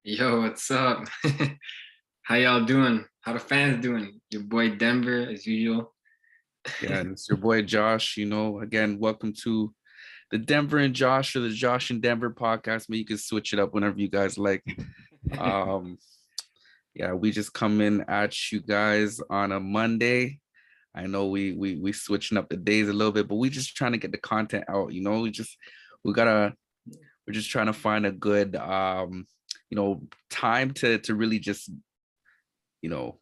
Yo, what's up? How y'all doing? How the fans doing? Your boy Denver, as usual. Yeah, and it's your boy Josh. Again, welcome to the Denver and Josh or the Josh and Denver podcast. But you can switch it up whenever you guys like. Um, yeah, we just come in at you guys on a Monday. I know we switching up the days a little bit, but we just trying to get the content out. We gotta we're just trying to find a good time to really you know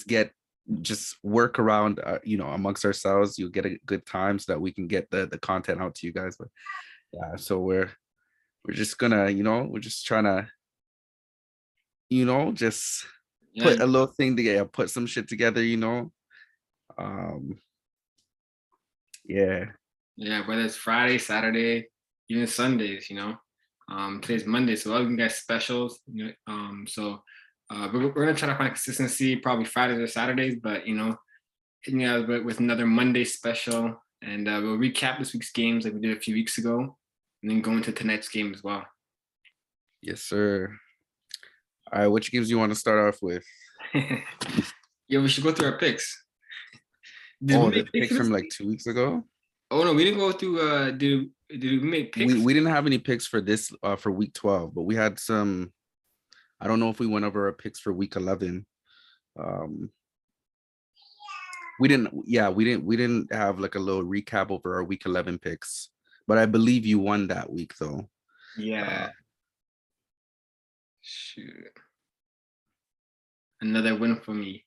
get just work around amongst ourselves. You'll get a good time so that we can get the content out to you guys. But yeah, so we're just gonna we're just trying to just Yeah, put a little thing together, put some shit together. um yeah. yeah, whether it's Friday, Saturday, even Sundays, Today's Monday, so all you guys specials, we're gonna try to find consistency, probably Fridays or Saturdays, but hitting you out with another Monday special, and we'll recap this week's games like we did a few weeks ago, and then go into tonight's game as well. Yes, sir. All right, which games you want to start off with? Yeah, we should go through our picks. Did we Oh, the make picks picks for from this like week? 2 weeks ago. Oh no, we didn't go through. Did we make we picks? we didn't have any picks for this for week 12, but we had some. I don't know if we went over our picks for week 11. um we didn't have like a little recap over our week 11 picks, but I believe you won that week though. Yeah. Shoot, another win for me.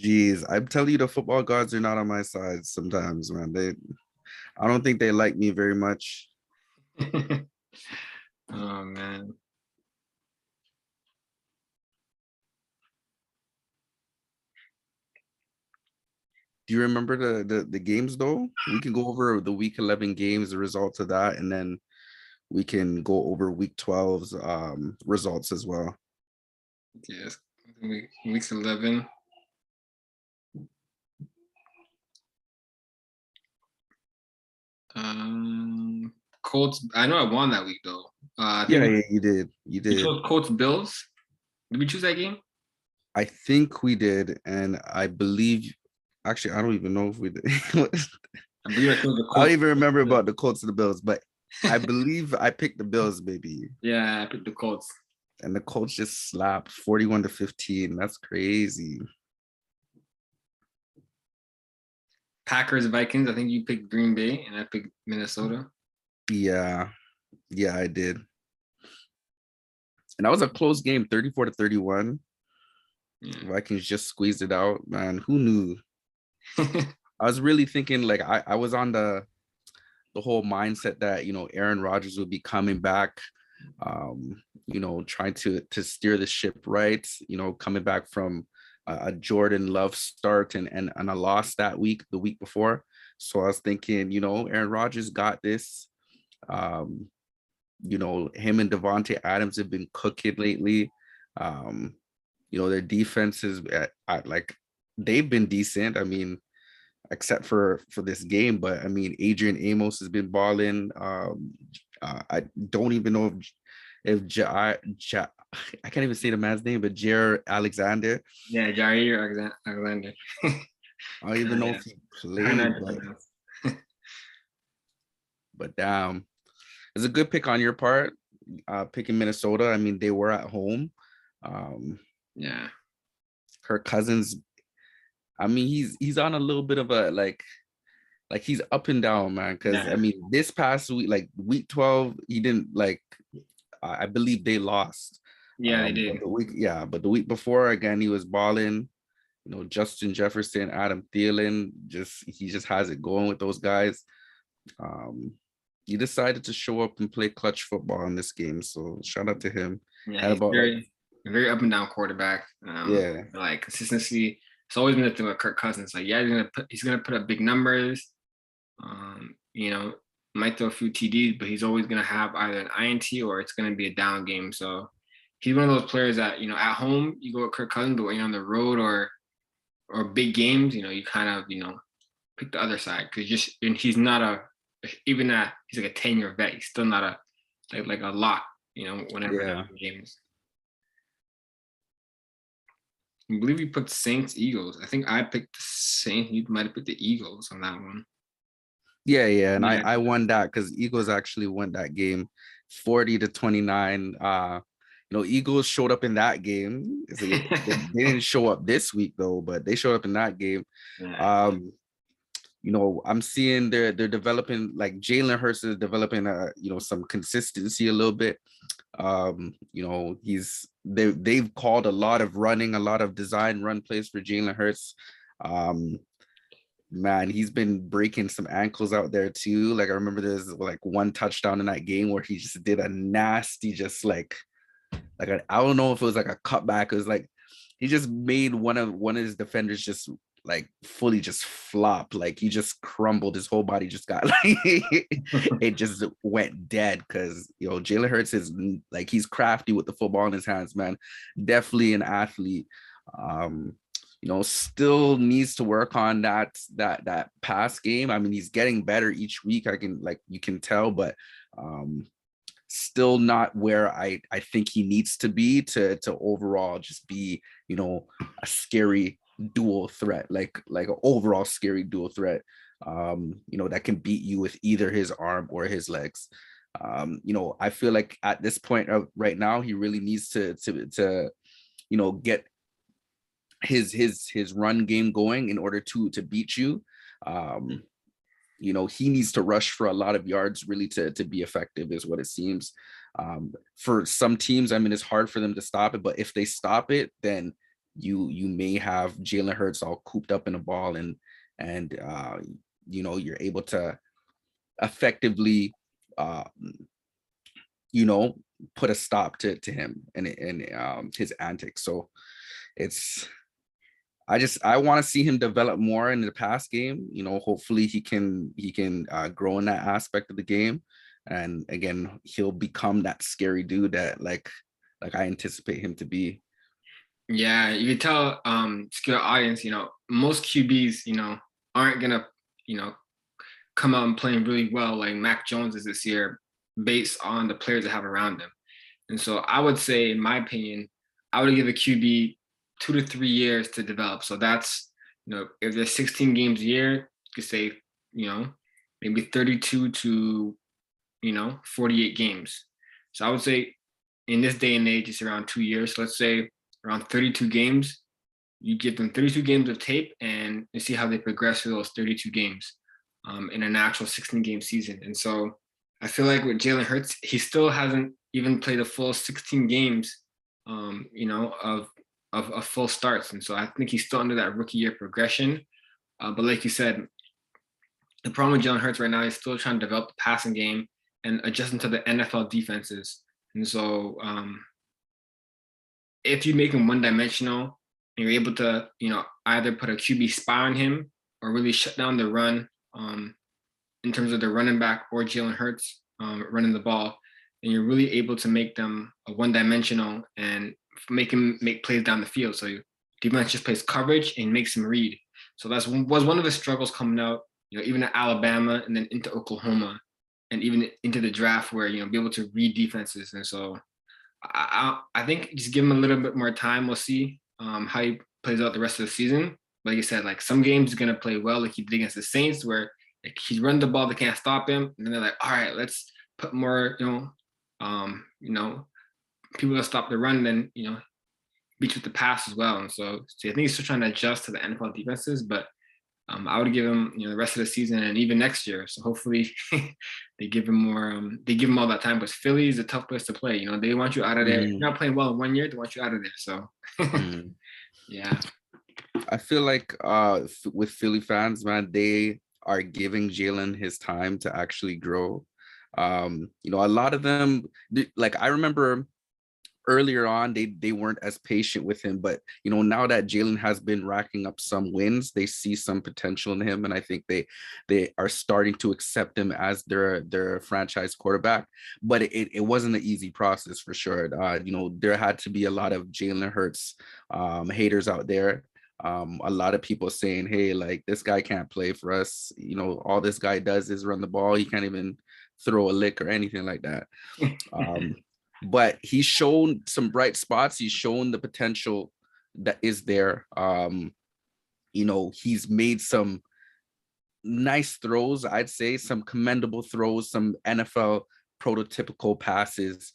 Jeez, I'm telling you, the football gods are not on my side sometimes, man. I don't think they like me very much. Oh man. Do you remember the games though? We can go over the week 11 games, the results of that, and then we can go over week 12's results as well. Yes. Week 11. Colts. I know I won that week though. I Yeah, think yeah, you did. You we did. chose Colts Bills. Did we choose that game? I think we did, and I believe actually I don't even know if we did. I believe I chose the I don't Colts. even remember about the Colts and the Bills, but I believe I picked the Bills, baby. Yeah, I picked the Colts. And the Colts just slapped 41-15. That's crazy. Packers Vikings. I think you picked Green Bay and I picked Minnesota. Yeah, yeah, I did. And that was a close game, 34-31. Yeah. Vikings just squeezed it out, man. Who knew? I was really thinking like I was on the whole mindset that Aaron Rodgers would be coming back, trying to steer the ship right, coming back from a Jordan Love start and a loss that week, the week before. So I was thinking, Aaron Rodgers got this. Um, him and Devontae Adams have been cooking lately. Their defenses at like they've been decent. I mean, except for this game. But I mean, Adrian Amos has been balling. I don't even know I can't even say the man's name, but Jair Alexander. Yeah, Jair Alexander. I don't even know Yeah, if he hard not played, to but pronounce. damn, it's a good pick on your part. Picking Minnesota. I mean, they were at home. Um, Yeah. Kirk Cousins. I mean, he's on a little bit of a like he's up and down, man. Because I Yeah. mean, this past week, like week 12, he didn't like. I believe they lost. Yeah, they But did. the week before, again, he was balling. Justin Jefferson, Adam Thielen, he just has it going with those guys. Um, he decided to show up and play clutch football in this game, so shout out to him. Yeah, Had he's about like very up and down quarterback. yeah, Like consistency. It's always been the thing with Kirk Cousins. Like, yeah, he's gonna put up big numbers. Um, you know, might throw a few TDs, but he's always gonna have either an INT or it's gonna be a down game. So he's one of those players that at home you go with Kirk Cousins, but when you're on the road or big games, you kind of pick the other side because just and he's not a even that he's like a 10-year vet. He's still not like a lot, whenever they're Yeah. in games. I believe you put Saints Eagles. I think I picked the Saints. You might have picked the Eagles on that one. Yeah, yeah, and I Yeah. I won that because Eagles actually won that game, 40-29. Eagles showed up in that game. They didn't show up this week though, but they showed up in that game. Yeah. Um, I'm seeing they're developing, like Jalen Hurts is developing some consistency a little bit. They've called a lot of running, a lot of design run plays for Jalen Hurts. Um, Man, he's been breaking some ankles out there too. Like I remember there's like one touchdown in that game where he just did a nasty, just I don't know if it was like a cutback. It was like he just made one of his defenders just like fully just flop. Like he just crumbled. His whole body just got like it just went dead because Jalen Hurts is like he's crafty with the football in his hands, man. Definitely an athlete. Um, still needs to work on that pass game. I mean, he's getting better each week. You can tell, but still not where I think he needs to be to overall just be, a scary dual threat, like an overall scary dual threat, that can beat you with either his arm or his legs. I feel like at this point right now, he really needs to get his run game going in order to beat you. Um, he needs to rush for a lot of yards really to be effective, is what it seems. For some teams, I mean, it's hard for them to stop it, but if they stop it, then you may have Jalen Hurts all cooped up in a ball, and you're able to effectively you know put a stop to him and his antics. So it's I want to see him develop more in the pass game. Hopefully he can grow in that aspect of the game, and again, he'll become that scary dude that like I anticipate him to be. Yeah, you can tell to your audience, most QBs, aren't gonna, you know, come out and playing really well like Mac Jones is this year based on the players that have around him. And so I would say, in my opinion, I would give a QB 2 to 3 years to develop. So that's, if there's 16 games a year, you could say, you know, maybe 32 to, 48 games. So I would say in this day and age, it's around 2 years. So let's say around 32 games, you give them 32 games of tape and you see how they progress through those 32 games in an actual 16 game season. And so I feel like with Jalen Hurts, he still hasn't even played a full 16 games, of full starts. And so I think he's still under that rookie year progression. But like you said, the problem with Jalen Hurts right now is still trying to develop the passing game and adjusting to the NFL defenses. And so if you make him one dimensional and you're able to, either put a QB spy on him or really shut down the run in terms of the running back or Jalen Hurts running the ball, and you're really able to make them a one dimensional and make him make plays down the field. So defense just plays coverage and makes him read. So that was one of his struggles coming out, even at Alabama and then into Oklahoma and even into the draft where, be able to read defenses. And so I think just give him a little bit more time. We'll see how he plays out the rest of the season. Like I said, like some games he's gonna play well, like he did against the Saints, where like he's run the ball, they can't stop him, and then they're like, all right, let's put more, people that stop the run, then beat you with the pass as well. And so I think he's still trying to adjust to the NFL defenses, but I would give him, the rest of the season and even next year. So hopefully they give him more. They give him all that time. Because Philly is a tough place to play. They want you out of there. If you're not playing well in 1 year, they want you out of there. So yeah. I feel like with Philly fans, man, they are giving Jalen his time to actually grow. A lot of them, like I remember earlier on, they weren't as patient with him, but now that Jalen has been racking up some wins, they see some potential in him, and I think they are starting to accept him as their franchise quarterback. But it wasn't an easy process for sure. There had to be a lot of Jalen Hurts haters out there. A lot of people saying, hey, like this guy can't play for us. You know, all this guy does is run the ball. He can't even throw a lick or anything like that. But he's shown some bright spots. He's shown the potential that is there. You know, he's made some nice throws, I'd say, some commendable throws, some NFL prototypical passes,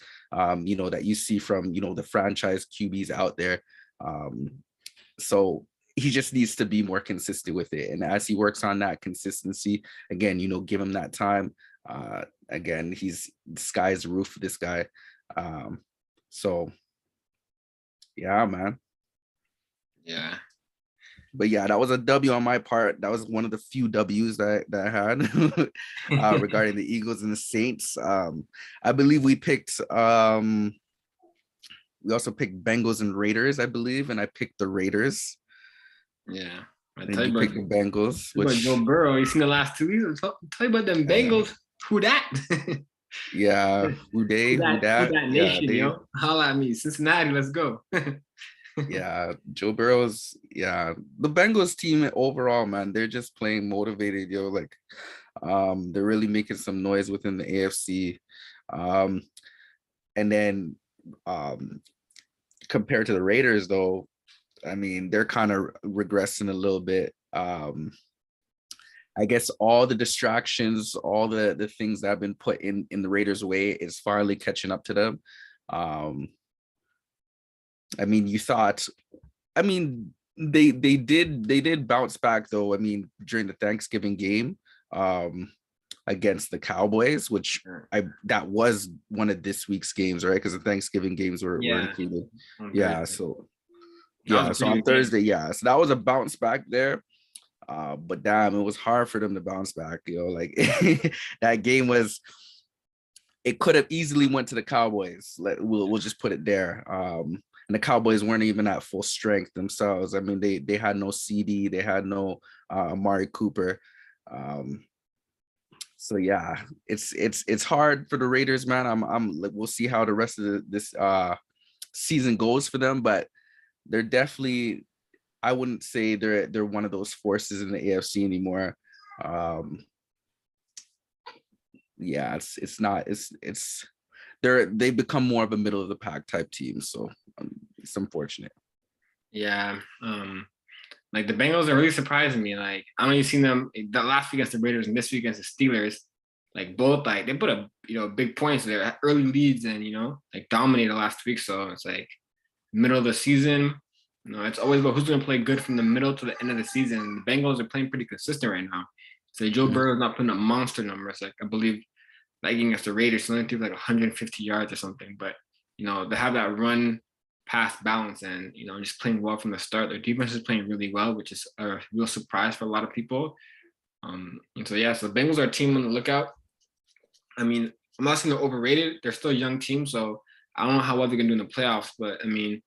you know, that you see from, you know, the franchise QBs out there. So he just needs to be more consistent with it. And as he works on that consistency, again, you know, give him that time. Again, he's the sky's the roof for this guy. So yeah, man. Yeah. But yeah, that was a W on my part. That was one of the few W's that I had regarding the Eagles and the Saints. I believe we picked we also picked Bengals and Raiders, I believe, and I picked the Raiders. Yeah. I And tell you you about, picked the Bengals, about which Joe Burrow. You seen the last 2 weeks? Tell you about them Bengals. Who that? yeah, who they, who Who that, that yeah, nation, they, yo? Holla at me, Cincinnati. Let's go. yeah, Joe Burrow's, yeah, the Bengals team overall, man, they're just playing motivated, yo. Like, they're really making some noise within the AFC. Um, and then compared to the Raiders, though, I mean, they're kind of regressing a little bit. I guess all the distractions, all the things that have been put in the Raiders' way is finally catching up to them. I mean, you thought, I mean, they did bounce back though. I mean, during the Thanksgiving game against the Cowboys, which that was one of this week's games, right? Because the Thanksgiving games were included. Yeah, so yeah, so on Thursday, yeah, so that was a bounce back there. But damn, it was hard for them to bounce back, you know, like that game was, it could have easily went to the Cowboys. We'll just put it there. And the Cowboys weren't even at full strength themselves. I mean, they had no CD, they had no Amari Cooper. So yeah, it's hard for the Raiders, man. We'll see how the rest of this season goes for them, but they're definitely, I wouldn't say they're one of those forces in the AFC anymore. Yeah, they become more of a middle of the pack type team, so it's unfortunate. Yeah, like the Bengals are really surprising me. Like I don't know, you've seen them the last week against the Raiders and this week against the Steelers. Like both, like they put a big points there, early leads, and like dominated last week. So it's like middle of the season. It's always about who's going to play good from the middle to the end of the season. The Bengals are playing pretty consistent right now. So Joe Burrow is not putting up monster numbers. Like I believe, like against the Raiders, he only threw like 150 yards or something. But they have that run pass balance, and just playing well from the start. Their defense is playing really well, which is a real surprise for a lot of people. And so so the Bengals are a team on the lookout. I mean, I'm not saying they're overrated. They're still a young team, so I don't know how well they're gonna do in the playoffs. But I mean,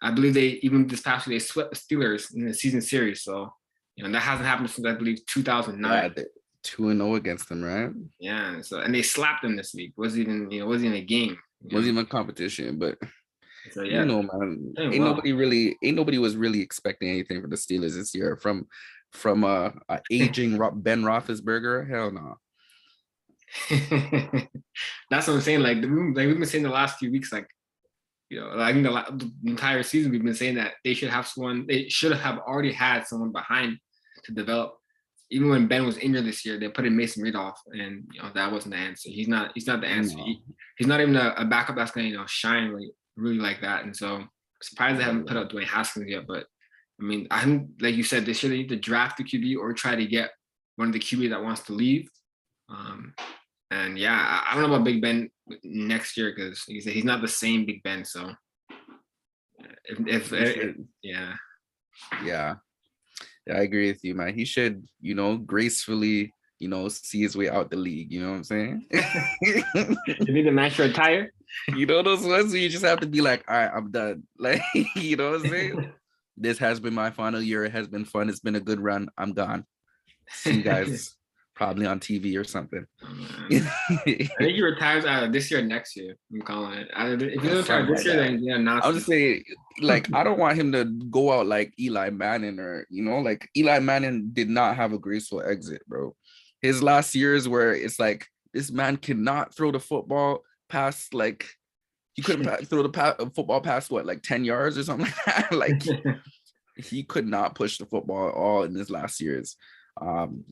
I believe they even this past week they swept the Steelers in the season series. So that hasn't happened since I believe 2009. Yeah, 2-0 against them, right? Yeah. So and they slapped them this week. Wasn't even a game. Wasn't even a competition, but so yeah, man, ain't nobody was really expecting anything from the Steelers this year from a aging Ben Roethlisberger. Hell no. That's what I'm saying. Like we've been saying the last few weeks, like I think the entire season we've been saying that they should have someone. They should have already had someone behind to develop. Even when Ben was injured this year, they put in Mason Rudolph, and that wasn't the answer. He's not the answer. No. He's not even a backup that's going to shine really like that. And so I'm surprised they haven't put out Dwayne Haskins yet. But I mean, I think like you said, they should either draft the QB or try to get one of the QB that wants to leave. And yeah, I don't know about Big Ben next year because he's not the same Big Ben. So if yeah, I agree with you, man. He should, gracefully, see his way out the league. You know what I'm saying? You need the match to retire. Those ones where you just have to be like, all right, I'm done. Like, you know what I'm saying? This has been my final year. It has been fun. It's been a good run. I'm gone. See you guys Probably on TV or something. I think he retires either this year or next year. I'm calling it. Either, if he doesn't retire Something this like year, that. then yeah, not. I'll just say, like, I don't want him to go out like Eli Manning, or like Eli Manning did not have a graceful exit, bro. His last years where it's like this man cannot throw the football past, like, he couldn't throw the football past what, like 10 yards or something like that. Like, he could not push the football at all in his last years.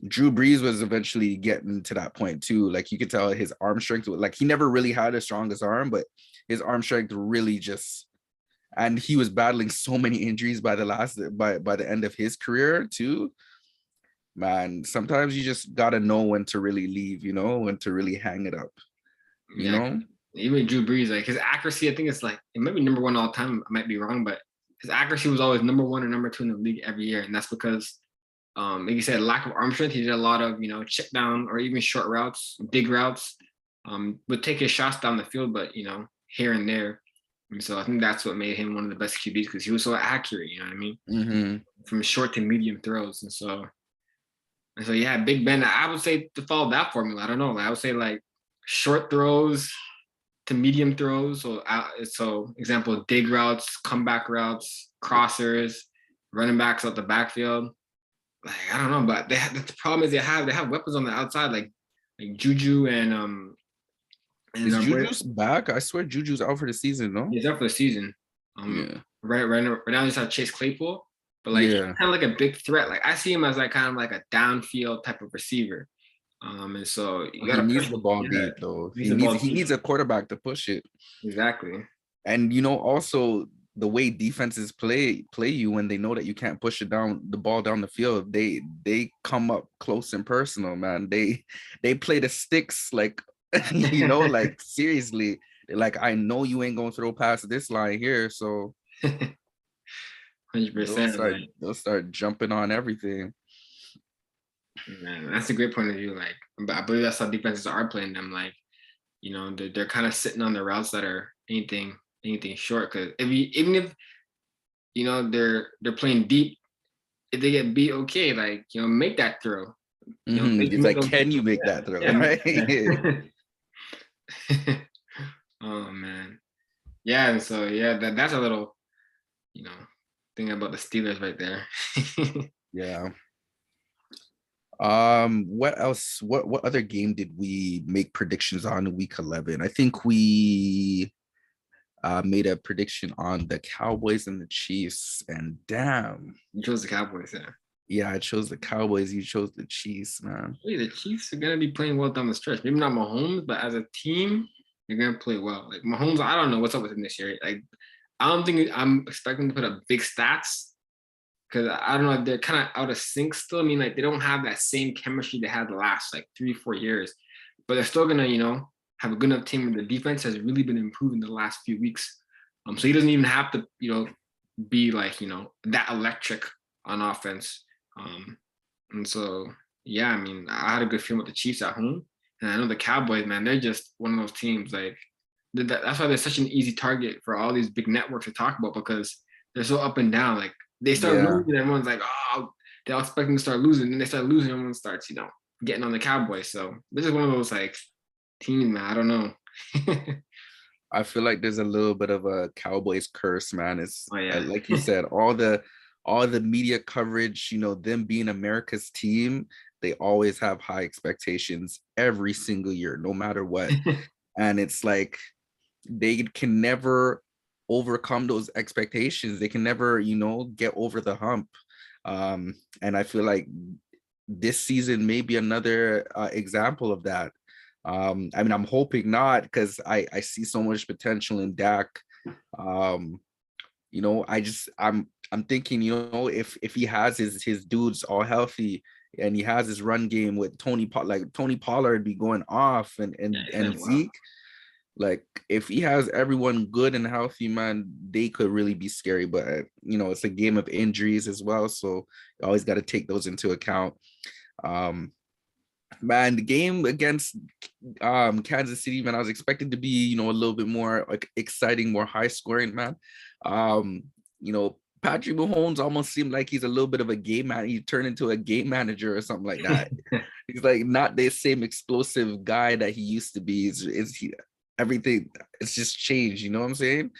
Drew Brees was eventually getting to that point too. Like, you could tell his arm strength, like, he never really had the strongest arm, but his arm strength really just, and he was battling so many injuries by the end of his career too. Man, sometimes you just gotta know when to really leave, when to really hang it up, Yeah, even Drew Brees, like his accuracy, I think it's like it might be number one all time. I might be wrong, but his accuracy was always number one or number two in the league every year, and that's because, like you said, lack of arm strength. He did a lot of check down or even short routes, dig routes. Would take his shots down the field, but here and there. And so I think that's what made him one of the best QBs because he was so accurate. You know what I mean? Mm-hmm. From short to medium throws, and so yeah, Big Ben. I would say to follow that formula. I don't know. I would say like short throws to medium throws. So example, dig routes, comeback routes, crossers, running backs out the backfield. Like I don't know, but the problem is they have weapons on the outside like Juju and is Juju's back? I swear Juju's out for the season, no? He's out for the season. Yeah. Right now they just have Chase Claypool, but like Yeah. kind of like a big threat. Like I see him as like kind of like a downfield type of receiver. And so He needs the ball deep though. He needs a quarterback to push it. Exactly. And also the way defenses play you when they know that you can't push the ball down the field, they come up close and personal, man. They play the sticks like like seriously. Like, I know you ain't gonna throw past this line here, so 100%. They'll start jumping on everything. Man, that's a great point of view. Like, I believe that's how defenses are playing them. Like, they're kind of sitting on the routes that are anything short. Because even if they're playing deep, if they get beat, okay, like make that throw. It's like, can you make that throw? Yeah. Right? Oh man, yeah. And so yeah, that's a little thing about the Steelers right there. Yeah. What else? What other game did we make predictions on in week 11? I think we made a prediction on the Cowboys and the Chiefs, and damn, You chose the Cowboys, yeah. Yeah, I chose the Cowboys. You chose the Chiefs, man. Hey, the Chiefs are gonna be playing well down the stretch. Maybe not Mahomes, but as a team, they're gonna play well. Like Mahomes, I don't know what's up with him this year. Like, I don't think I'm expecting to put up big stats because I don't know. They're kind of out of sync still. I mean, like they don't have that same chemistry they had the last like 3-4 years, but they're still gonna have a good enough team. And the defense has really been improving the last few weeks. So he doesn't even have to be like that electric on offense. And so, yeah, I mean, I had a good feeling with the Chiefs at home. And I know the Cowboys, man, they're just one of those teams. Like, that's why they're such an easy target for all these big networks to talk about because they're so up and down. Like, they start losing, everyone's like, oh, they're expecting to start losing. Then they start losing, everyone starts, getting on the Cowboys. So, this is one of those, like, teams, man. I don't know. I feel like there's a little bit of a Cowboys curse, man. It's like you said, all the media coverage, them being America's team, they always have high expectations every single year, no matter what. And it's like they can never overcome those expectations. They can never, get over the hump. And I feel like this season may be another example of that. I mean, I'm hoping not because I see so much potential in Dak. I'm thinking, if he has his dudes all healthy and he has his run game with Tony Pollard be going off and Zeke, like if he has everyone good and healthy, man, they could really be scary. But it's a game of injuries as well, so you always got to take those into account. Man, the game against Kansas City, man, I was expecting to be, a little bit more like exciting, more high scoring, man. Patrick Mahomes almost seemed like he's a little bit of a game man. He turned into a game manager or something like that. He's like not the same explosive guy that he used to be. Everything? It's just changed. You know what I'm saying?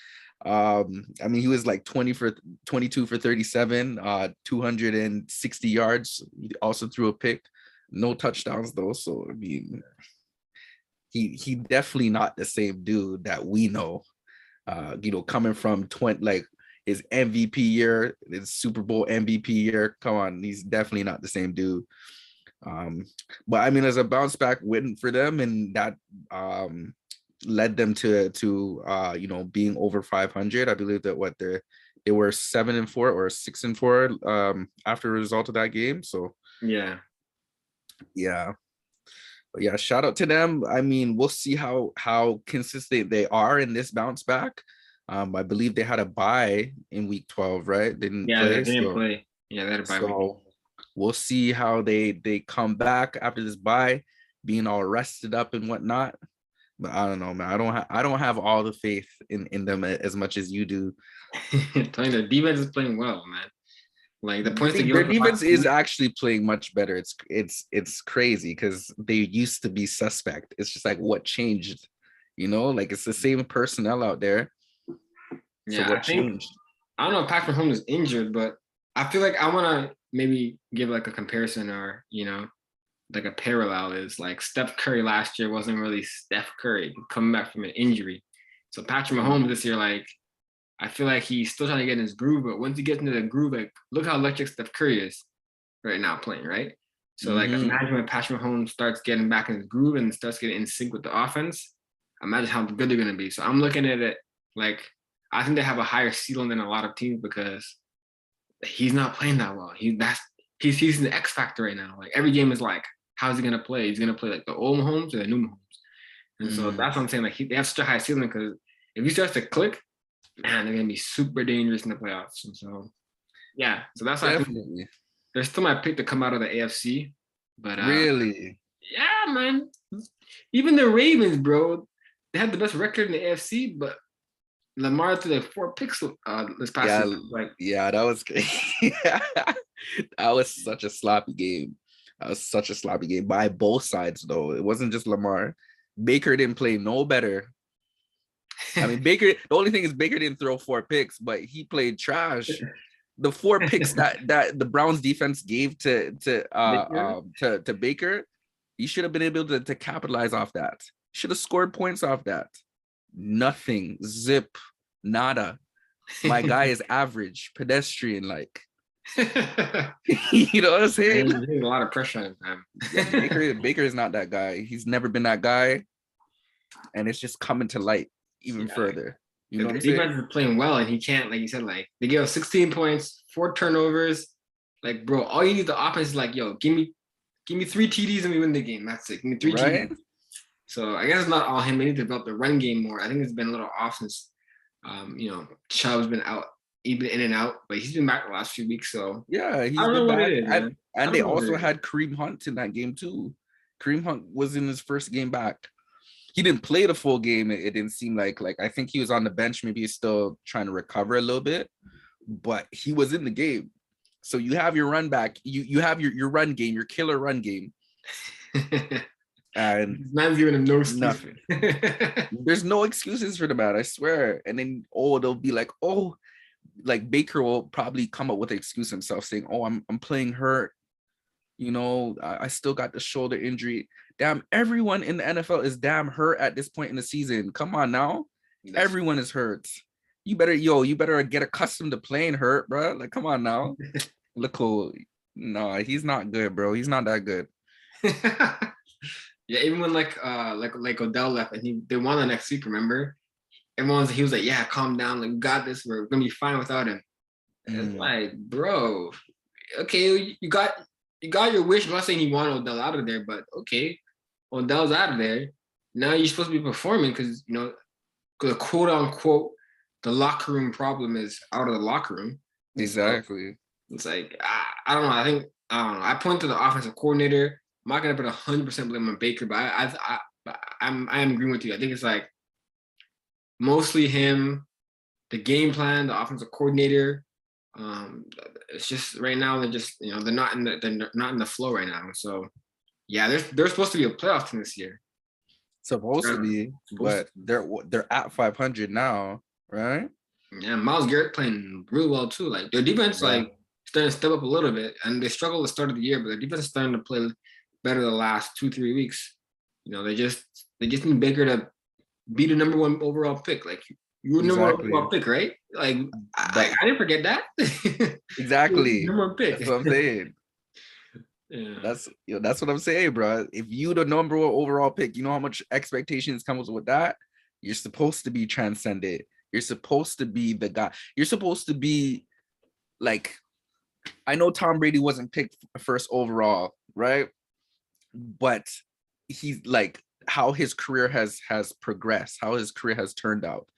I mean, he was like 22 for 37, 260 yards. He also threw a pick, no touchdowns though. So I mean, he definitely not the same dude that we know. Coming from 20 like his MVP year, his Super Bowl MVP year. Come on, he's definitely not the same dude. But I mean, as a bounce back win for them, and that led them to being over 500. I believe that they were 7-4 or 6-4 after the result of that game. So yeah. But yeah, shout out to them. I mean, we'll see how consistent they are in this bounce back. I believe they had a bye in week 12, right? They didn't play. They didn't play. Yeah, they had a bye week. We'll see how they come back after this bye, being all rested up and whatnot. But I don't know, man. I don't have all the faith in them as much as you do. Telling the defense is playing well, man. Like the points their defense is actually playing much better. It's crazy because they used to be suspect. It's just like what changed, like it's the same personnel out there. Yeah, so what changed? I don't know if Patrick Mahomes is injured, but I feel like I want to maybe give like a comparison or like a parallel is like Steph Curry last year wasn't really Steph Curry coming back from an injury. So Patrick Mahomes this year, like I feel like he's still trying to get in his groove, but once he gets into the groove, like look how electric Steph Curry is right now playing, right? So like imagine when Patrick Mahomes starts getting back in his groove and starts getting in sync with the offense, imagine how good they're gonna be. So I'm looking at it like I think they have a higher ceiling than a lot of teams because he's not playing that well. He's the X factor right now. Like every game is like, how's he gonna play? He's gonna play like the old Mahomes or the new Mahomes. And so that's what I'm saying. Like they have such a high ceiling because if he starts to click, man, they're gonna be super dangerous in the playoffs. And so, yeah, so that's why they're still my pick to come out of the AFC. But really, yeah, man. Even the Ravens, bro, they had the best record in the AFC, but Lamar threw like 4 picks this past season. That was crazy. That was such a sloppy game. That was such a sloppy game by both sides, though. It wasn't just Lamar. Baker didn't play no better. I mean, Baker, the only thing is Baker didn't throw 4 picks, but he played trash. The 4 picks that the Browns defense gave to Baker, he should have been able to capitalize off that. Should have scored points off that. Nothing. Zip. Nada. My guy is average, pedestrian, like. You know what I'm saying? There's a lot of pressure on him. Baker is not that guy. He's never been that guy. And it's just coming to light even further. You know what I'm saying? The defense is playing well, and he can't, like you said, like they gave us 16 points, 4 turnovers. Like, bro, all you need the offense is like, yo, give me 3 TDs and we win the game. That's it. Give me 3 TDs. So I guess it's not all him. They need to develop the run game more. I think it's been a little off since, Chubb's been out. He's been in and out, but he's been back the last few weeks. So yeah, he's been back. And they also had Kareem Hunt in that game too. Kareem Hunt was in his first game back. He didn't play the full game. It didn't seem like I think he was on the bench. Maybe he's still trying to recover a little bit, but he was in the game. So you have your run back. You have your run game, your killer run game. And man's giving him no excuse. Nothing. There's no excuses for the man, I swear. And then they'll be like, like Baker will probably come up with an excuse himself saying, I'm playing hurt. I still got the shoulder injury. Damn, everyone in the NFL is damn hurt at this point in the season. Come on now. Everyone is hurt. You better get accustomed to playing hurt, bro. Like, come on now. Look cool. No, he's not good, bro. He's not that good. Yeah, even when like Odell left and they won the next week, remember? He was like, yeah, calm down, like, we got this, we're gonna be fine without him. And it's like, bro, okay, you got your wish. I'm not saying you want Odell out of there, but okay, Odell's out of there. Now you're supposed to be performing because the quote unquote the locker room problem is out of the locker room. Exactly. So it's like I don't know. I don't know. I point to the offensive coordinator. I'm not gonna put 100% blame on Baker, but I am agreeing with you. I think it's like mostly him, the game plan, the offensive coordinator. Um, it's just right now they're just they're not in the flow right now. So yeah, they're supposed to be a playoff team this year. Supposed to They're be, supposed but they're at 500 now, right? Yeah, Miles Garrett playing really well too. Like their defense, Yeah, like starting to step up a little bit, and they struggled at the start of the year, but their defense is starting to play better the last 2-3 weeks. They just need Baker to be the number one overall pick. Like you were number one exactly. overall pick, right? Like But I didn't forget that. exactly, Number one pick. that's what I'm saying. Yeah. That's what I'm saying, bro. If you the number one overall pick, you know how much expectations comes with that. You're supposed to be transcended. You're supposed to be the guy. You're supposed to be like, I know Tom Brady wasn't picked first overall, right? But he's like how his career has progressed, how his career has turned out.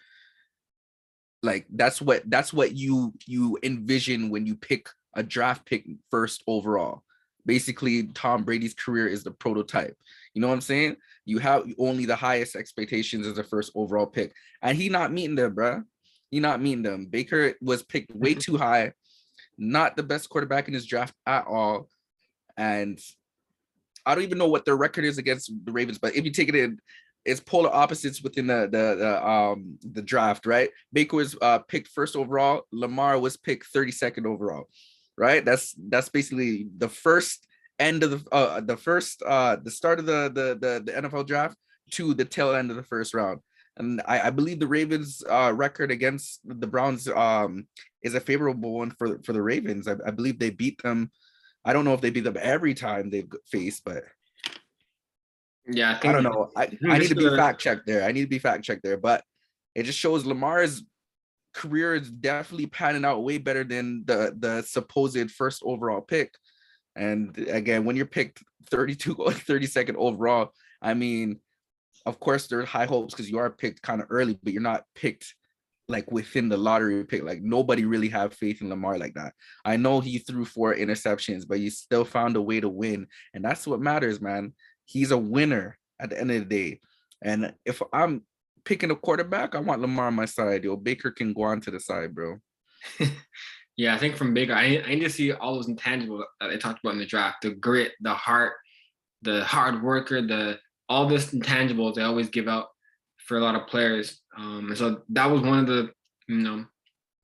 Like that's what you envision when you pick a draft pick first overall. Basically, Tom Brady's career is the prototype. You know what I'm saying? You have only the highest expectations as a first overall pick, and he not meeting them, bro. He not meeting them. Baker was picked way too high, not the best quarterback in his draft at all, and I don't even know what their record is against the Ravens, but if you take it in, it's polar opposites within the draft, right? Baker was picked first overall. Lamar was picked 32nd overall, right? That's basically the first end of the start of the NFL draft to the tail end of the first round. And I believe the Ravens record against the Browns is a favorable one for the Ravens. I believe they beat them. I don't know if they beat them every time they've faced, but Yeah, I I don't think know. I need this to be year. fact checked there. I need to be fact checked there, but it just shows Lamar's career is definitely panning out way better than the supposed first overall pick. And again, when you're picked 32 or 32nd overall, I mean, of course there's high hopes because you are picked kind of early, but you're not picked like within the lottery pick. Like nobody really have faith in Lamar like that. I know he threw 4 interceptions, but he still found a way to win, and that's what matters, man. He's a winner at the end of the day. And if I'm picking a quarterback, I want Lamar on my side. Yo, Baker can go on to the side, bro. Yeah, I think from Baker, I need to see all those intangibles that they talked about in the draft: the grit, the heart, the hard worker, the all this intangibles they always give out for a lot of players. And so that was one of the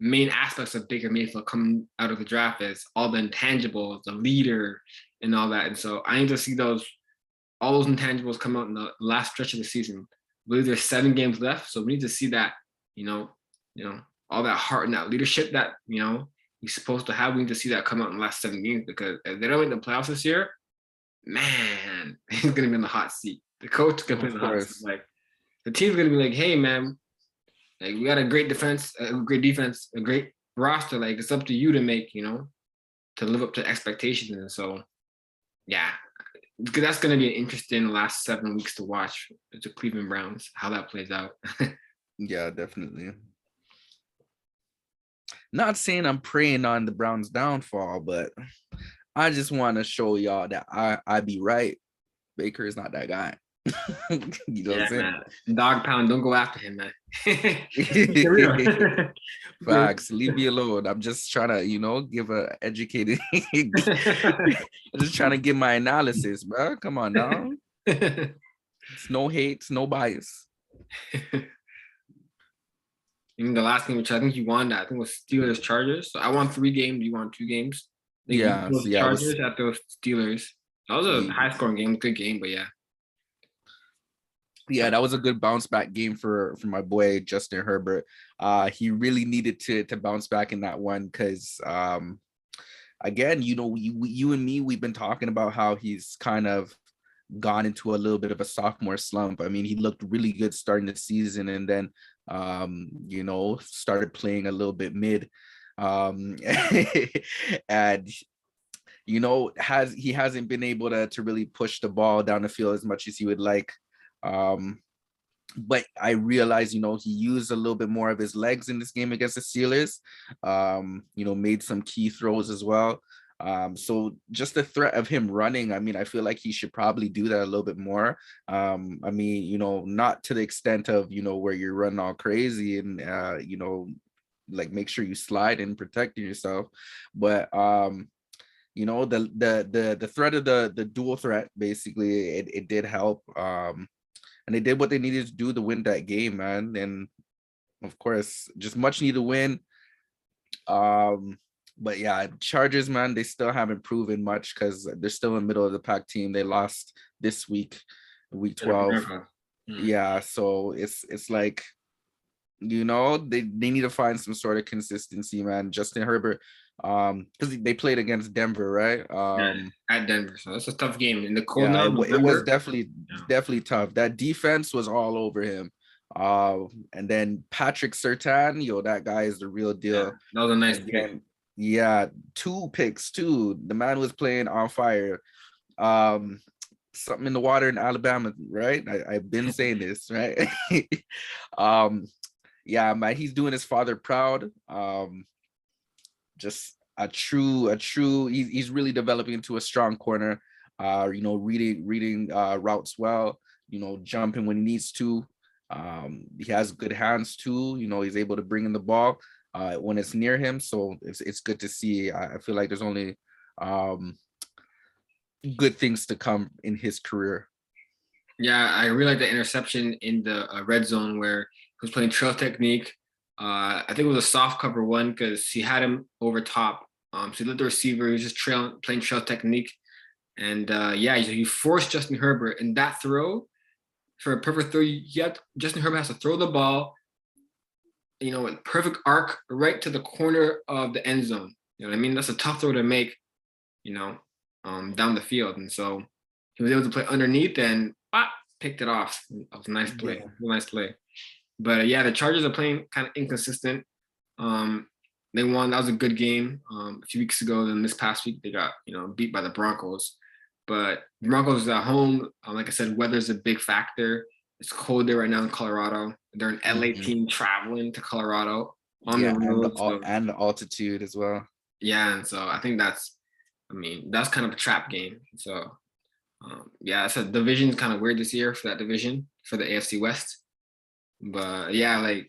main aspects of Baker Mayfield coming out of the draft is all the intangibles, the leader, and all that. And so I need to see all those intangibles come out in the last stretch of the season. I believe there's 7 games left, so we need to see that, all that heart and that leadership that he's supposed to have. We need to see that come out in the last 7 games because if they don't make the playoffs this year, man, he's gonna be in the hot seat. The coach is gonna be in Of the hot seat. course. Like the team's gonna be like, hey man, like we got a great defense, a great roster. Like it's up to you to make, to live up to expectations. And so, yeah, because that's going to be an interesting last 7 weeks to watch the Cleveland Browns, how that plays out. Yeah, definitely. Not saying I'm preying on the Browns' downfall, but I just want to show y'all that I be right. Baker is not that guy. You know what I'm Yeah, saying? man. Dog pound, don't go after him, man. For real. Facts. Leave me alone. I'm just trying to, give a educated. I'm just trying to give my analysis, bro. Come on now. It's no hate, no bias. Even the last game, which I think you won that, I think was Steelers Chargers. So I won 3 games, you won 2 games. I think you Yeah. So those yeah, it was. Chargers at those Steelers. That was a high scoring game, good game, but yeah. Yeah, that was a good bounce back game for my boy Justin Herbert. He really needed to bounce back in that one because again, you and me, we've been talking about how he's kind of gone into a little bit of a sophomore slump. I mean, he looked really good starting the season and then started playing a little bit mid. And he hasn't been able to really push the ball down the field as much as he would like. But I realized, he used a little bit more of his legs in this game against the Steelers. Made some key throws as well. So just the threat of him running, I mean, I feel like he should probably do that a little bit more. I mean, not to the extent of, where you're running all crazy and, like make sure you slide and protect yourself. But you know, the threat of the dual threat, basically, it did help. And they did what they needed to do to win that game, man. And of course, just much needed win. But yeah, Chargers, man, they still haven't proven much because they're still in the middle of the pack team. They lost this week In the 12. Broncos. Yeah, so it's like, you know, they need to find some sort of consistency, man. Justin Herbert, because they played against Denver, right? Yeah, at Denver. So that's a tough game. In the cold Yeah, now, it was November. definitely Yeah. definitely tough. That defense was all over him. And then Patrick Surtain, yo, that guy is the real Yeah. deal. That was a nice pick. Again, yeah, 2 picks too. The man was playing on fire. Um, Something in the water in Alabama, right? I've been saying this, right? um, yeah, man, he's doing his father proud. Just a true. He's really developing into a strong corner. You know, reading routes well. You know, jumping when he needs to. He has good hands too. You know, he's able to bring in the ball when it's near him. So it's good to see. I feel like there's only um good things to come in his career. Yeah, I really like the interception in the red zone where he was playing trail technique. I think it was a soft cover one because he had him over top. So he let the receiver, he was just playing trail technique. And yeah, he forced Justin Herbert in that throw for a perfect throw. Justin Herbert has to throw the ball, you know, in perfect arc right to the corner of the end zone. You know what I mean? That's a tough throw to make, you know, down the field. And so he was able to play underneath and picked it off. That was a nice play. Yeah. Nice play. But yeah, the Chargers are playing kind of inconsistent. Um, they won. That was a good game a few weeks ago. Then this past week they got, you know, beat by the Broncos. But the Broncos at home, like I said, weather's a big factor. It's cold there right now in Colorado. They're an LA Mhm. team traveling to Colorado on the Yeah, and road. So and the altitude as well. yeah, and so I think I mean, that's kind of a trap game. So yeah, so division's kind of weird this year for that division for the AFC West. But yeah, like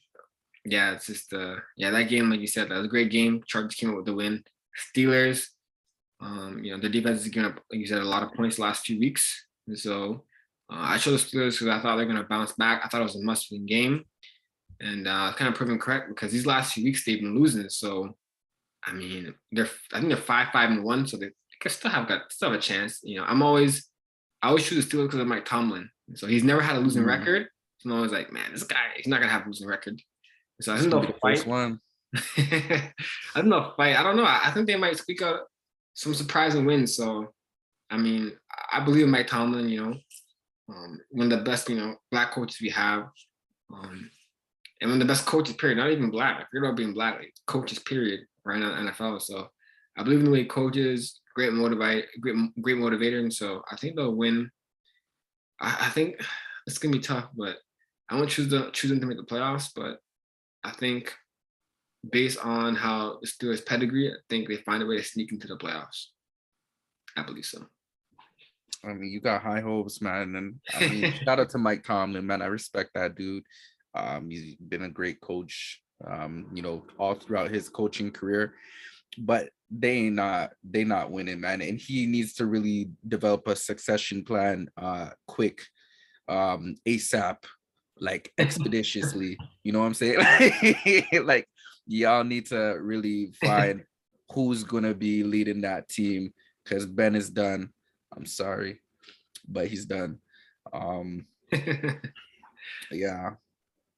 yeah, it's just yeah, that game, like you said, that was a great game. Chargers came out with the win. Steelers, you know, the defense is giving up, like you said, a lot of points the last few weeks. And so I chose the Steelers because I thought they're gonna bounce back. I thought it was a must-win game. And kind of proven correct because these last few weeks they've been losing. So I mean, I think they're 5-5-1, so they could still have a chance. You know, I always choose the Steelers because of Mike Tomlin. So he's never had a losing Mhm. record. So I'm always like, man, this guy, he's not gonna have a losing record. So I It's think gonna be they'll the first fight. one. I think they'll fight. I don't know. I think they might squeak out some surprising wins. So I mean, I believe in Mike Tomlin. You know, one of the best, you know, black coaches we have. Um, and one of the best coaches, period. Not even black. I forget about being black. Like coaches, period. Right now in the NFL. So I believe in the way he coaches. Great motivator. And so I think they'll win. I think it's gonna be tough, but I won't choose them to make the playoffs. But I think based on how the Steelers pedigree, I think they find a way to sneak into the playoffs. I believe so. I mean, you got high hopes, man. And I mean, shout out to Mike Tomlin, man. I respect that dude. He's been a great coach, you know, all throughout his coaching career. But they not winning, man. And he needs to really develop a succession plan quick, ASAP, like expeditiously. You know what I'm saying? Like y'all need to really find who's gonna be leading that team because Ben is done. I'm sorry, but he's done. Um, yeah,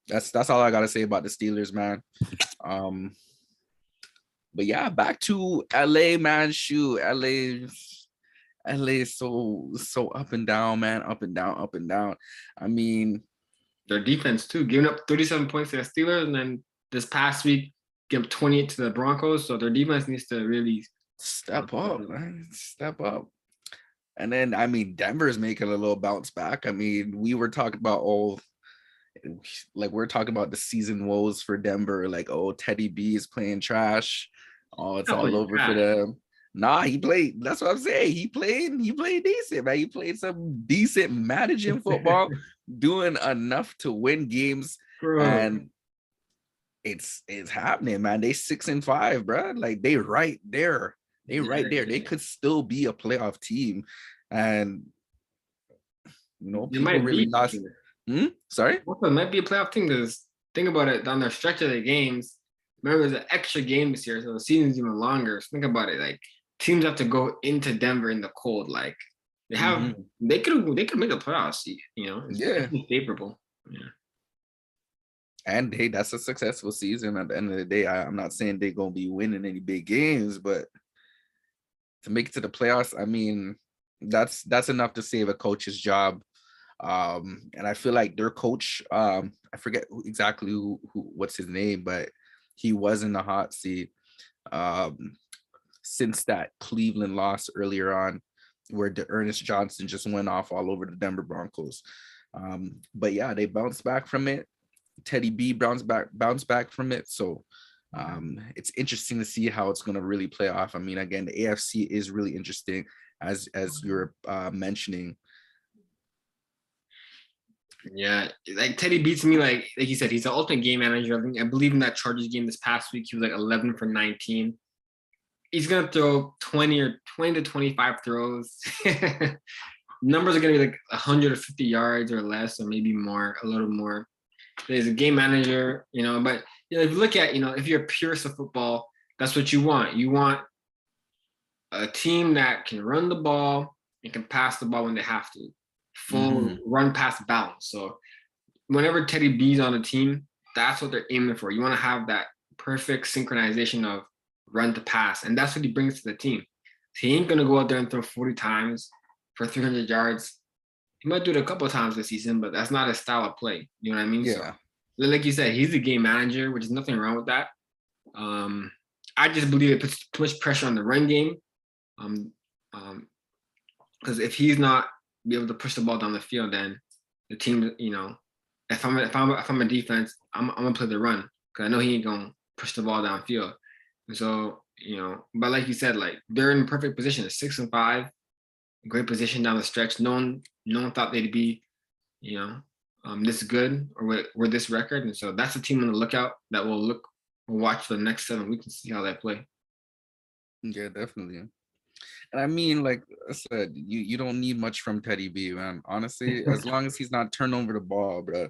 that's all I gotta say about the Steelers, man. Um, but yeah, back to LA, man. Shoot, LA is so up and down, man. Up and down, up and down. I mean, Their defense too, giving up 37 points to the Steelers, and then this past week give up 28 to the Broncos. So their defense needs to really step up, man. Step up. And then I mean, Denver's making a little bounce back. I mean, we were talking about like we're talking about the season woes for Denver. Like, oh, Teddy B is playing trash. Oh, it's all over for them. Nah, he played. That's what I'm saying. He played decent, man. He played some decent managing football, doing enough to win games. Bro. And it's happening, man. They 6-5, bro. Like they right there. They Yeah, right there. They could still be a playoff team. And they people might really be. lost. Sorry? Also, it might be a playoff team because think about it, on their stretch of the games. Remember, there's an extra game this year, so the season's even longer. So think about it, like teams have to go into Denver in the cold. Like Mhm. they could make the playoffs. It's Yeah. definitely favorable. Yeah. And hey, that's a successful season. At the end of the day, I'm not saying they're gonna be winning any big games, but to make it to the playoffs, I mean, that's enough to save a coach's job. And I feel like their coach, I forget exactly what's his name, but he was in the hot seat um, since that Cleveland loss earlier on, where Ernest Johnson just went off all over the Denver Broncos. But yeah, they bounced back from it. Teddy B bounced back from it. So it's interesting to see how it's going to really play off. I mean, again, the AFC is really interesting, as you're mentioning. Yeah, like Teddy beats me. Like you said, he's the ultimate game manager. I believe in that Chargers game this past week, he was like 11 for 19. He's gonna throw 20 to 25 throws. Numbers are gonna be like 150 yards or less, or maybe more, a little more. He's a game manager, But if you look at, if you're a purist of football, that's what you want. You want a team that can run the ball and can pass the ball when they have to. Full run pass balance. So whenever Teddy B's on a team, that's what they're aiming for. You want to have that perfect synchronization of run to pass, and that's what he brings to the team. So he ain't gonna go out there and throw 40 times for 300 yards. He might do it a couple of times this season, but that's not his style of play. You know what I mean? Yeah. So, like you said, he's a game manager, which is nothing wrong with that. I just believe it puts too much pressure on the run game. Because if he's not be able to push the ball down the field, then the team, if I'm a defense, I'm gonna play the run because I know he ain't gonna push the ball downfield. And so, but like you said, like they're in perfect position. 6-5, great position down the stretch. No one thought they'd be, this good or with this record. And so that's a team on the lookout that we'll watch for the next 7 weeks and see how they play. Yeah, definitely. And I mean, like I said, you don't need much from Teddy B, man. Honestly, as long as he's not turning over the ball, bro.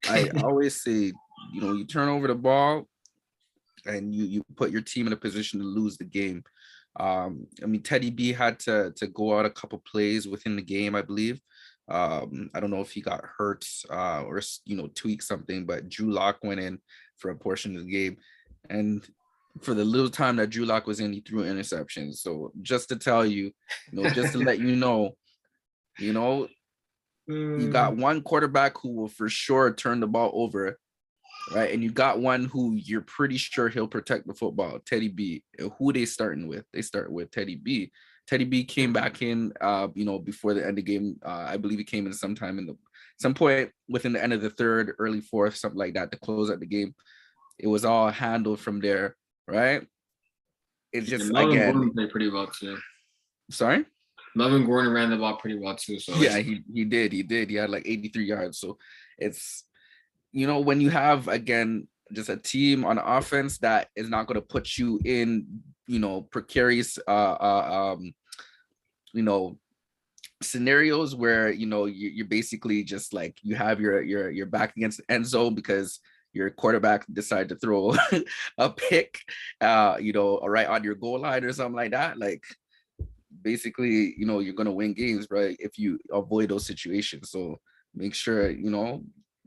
I always say, you turn over the ball and you put your team in a position to lose the game. I mean, Teddy B had to go out a couple plays within the game, I believe. I don't know if he got hurt or tweaked something, but Drew Lock went in for a portion of the game, and for the little time that Drew Lock was in, he threw interceptions. So just to tell you, just to let you know, you got one quarterback who will for sure turn the ball over, right? And you got one who you're pretty sure he'll protect the football, Teddy B. And who they starting with? They start with Teddy B. Teddy B came back in, before the end of the game. I believe he came in some point within the end of the third, early fourth, something like that, to close out the game. It was all handled from there, right? It's just Melvin Gordon played pretty well too. Sorry? Melvin Gordon ran the ball pretty well too. So yeah, he did. He had like 83 yards. So it's when you have, again, just a team on offense that is not going to put you in, precarious, scenarios where, you're basically just like, you have your back against the end zone because your quarterback decided to throw a pick, right on your goal line or something like that. Like, basically, you're going to win games, right, if you avoid those situations. So make sure,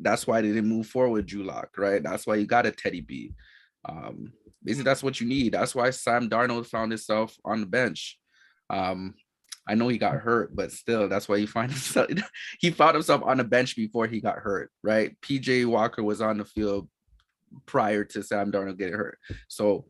that's why they didn't move forward with Drew Lock, right? That's why you got a Teddy B. Basically, that's what you need. That's why Sam Darnold found himself on the bench. I know he got hurt, but still, that's why he found himself on the bench before he got hurt, right? PJ Walker was on the field prior to Sam Darnold getting hurt. So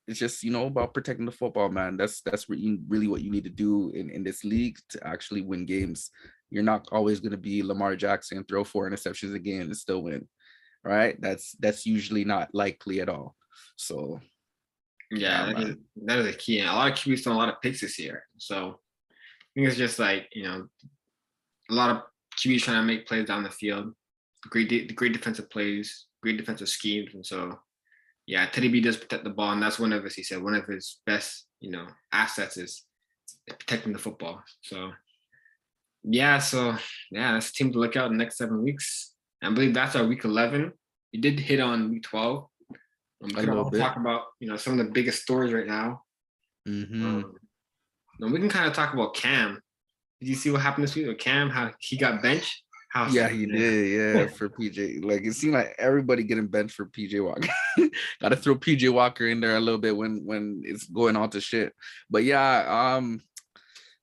it's just, about protecting the football, man. That's really what you need to do in this league to actually win games. You're not always going to be Lamar Jackson and throw 4 interceptions a game and still win, right? That's usually not likely at all. So yeah, that is a key. And a lot of QBs thrown a lot of picks this year. So I think it's just like, a lot of QBs trying to make plays down the field. great defensive plays, great defensive schemes, and so yeah, Teddy B does protect the ball, and that's one of his. He said one of his best, assets is protecting the football. So yeah, that's a team to look out in the next 7 weeks. I believe that's our week 11. We did hit on week 12. We A could little also bit. talk about some of the biggest stories right now. Hmm. Um, and we can kind of talk about Cam. Did you see what happened this week with Cam? How he got benched? How I was Yeah, like, he man. did. Yeah, for PJ. Like it seemed like everybody getting benched for PJ Walker. Got to throw PJ Walker in there a little bit when it's going on to shit. But yeah,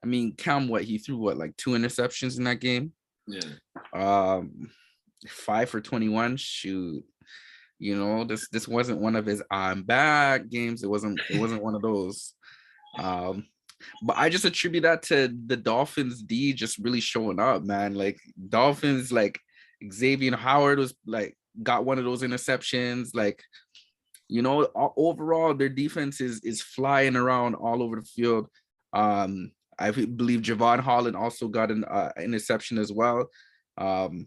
I mean, Cam, what he threw, what, like 2 interceptions in that game? Yeah. Um, 5 for 21. Shoot, this wasn't one of his I'm back games. It wasn't one of those. Um, but I just attribute that to the Dolphins D just really showing up, man. Like Dolphins, like Xavier Howard was like got one of those interceptions. Like, overall their defense is flying around all over the field. I believe Javon Holland also got an interception as well. Um,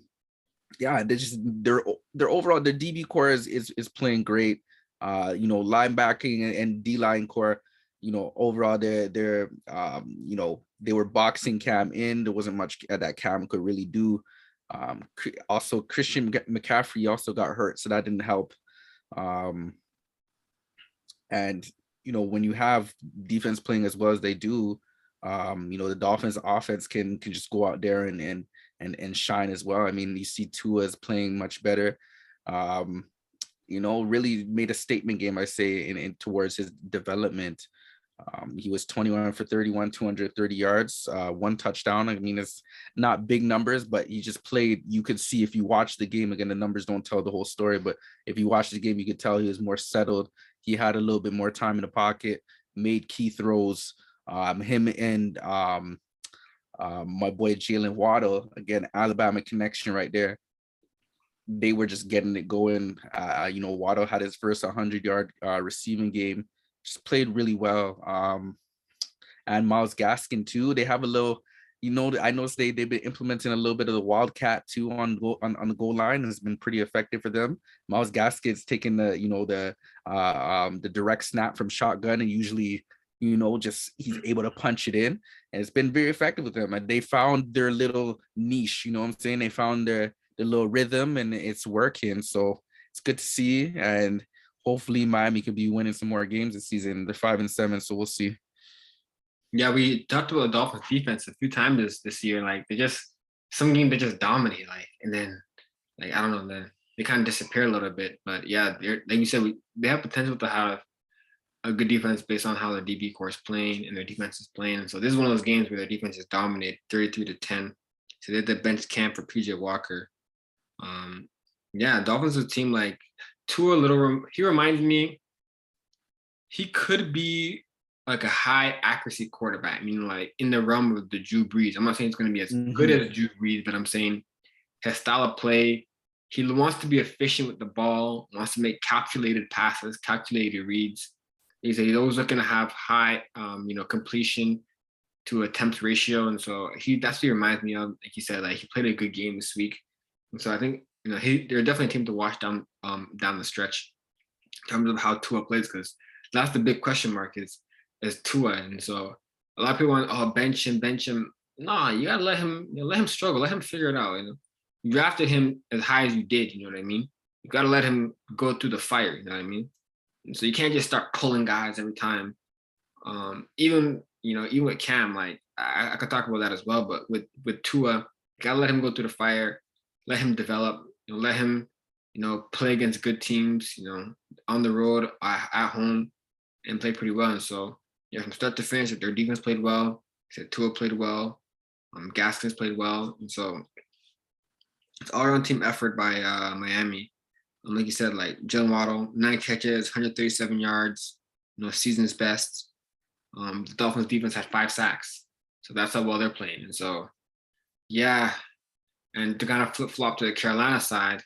yeah, they just their overall their DB core is playing great. Linebacking and D line core. Overall they were boxing Cam in. There wasn't much that Cam could really do. Also Christian McCaffrey also got hurt, so that didn't help. Um, and when you have defense playing as well as they do, the Dolphins offense can just go out there and shine as well. I mean, you see Tua's playing much better. Um, really made a statement game, I say, in towards his development. He was 21 for 31, 230 yards, one touchdown. I mean, it's not big numbers, but he just played. You could see if you watch the game, again, the numbers don't tell the whole story, but if you watch the game, you could tell he was more settled. He had a little bit more time in the pocket, made key throws. Him and my boy Jalen Waddle, again, Alabama connection right there. They were just getting it going. Waddle had his first 100-yard receiving game, just played really well. And Miles Gaskin too. They have a little, I noticed they've been implementing a little bit of the wildcat too on the goal line. Has been pretty effective for them. Miles Gaskin's taking the direct snap from shotgun and usually just he's able to punch it in, and it's been very effective with them. And they found their little niche. You know what I'm saying? They found their little rhythm, and it's working. So it's good to see, and hopefully Miami could be winning some more games this season. They're 5-7, so we'll see. Yeah, we talked about the Dolphins defense a few times this year. Like they just some game they just dominate, like, and then like I don't know, then they kind of disappear a little bit. But yeah, they're like you said, they have potential to have a good defense based on how their DB core is playing and their defense is playing. And so this is one of those games where their defense is dominated 33-10. So they had the bench camp for PJ Walker. Yeah, Dolphins is a team like Tua Little. He reminds me, he could be like a high accuracy quarterback, meaning like in the realm of the Drew Brees. I'm not saying it's going to be as good Mhm. as Drew Brees, but I'm saying his style of play. He wants to be efficient with the ball, wants to make calculated passes, calculated reads. He's always looking to have high, completion to attempts ratio, and so that's what he reminds me of. Like you said, like he played a good game this week, and so I think they're definitely a team to watch down the stretch in terms of how Tua plays, because that's the big question mark is Tua, and so a lot of people want bench him, bench him. Nah, you gotta let him struggle, let him figure it out. You drafted him as high as you did. You know what I mean? You gotta let him go through the fire. You know what I mean? And so you can't just start pulling guys every time. Even with Cam, like I could talk about that as well. But with Tua, you gotta let him go through the fire, let him develop. Let him play against good teams. On the road, at home, and play pretty well. And so yeah, from start to finish, their defense played well. Said Tua played well. Gaskins played well, and so it's all around team effort by Miami. Like you said, like Jalen Waddle, 9 catches, 137 yards, season's best. The Dolphins defense had 5 sacks. So that's how well they're playing. And so, yeah. And to kind of flip flop to the Carolina side,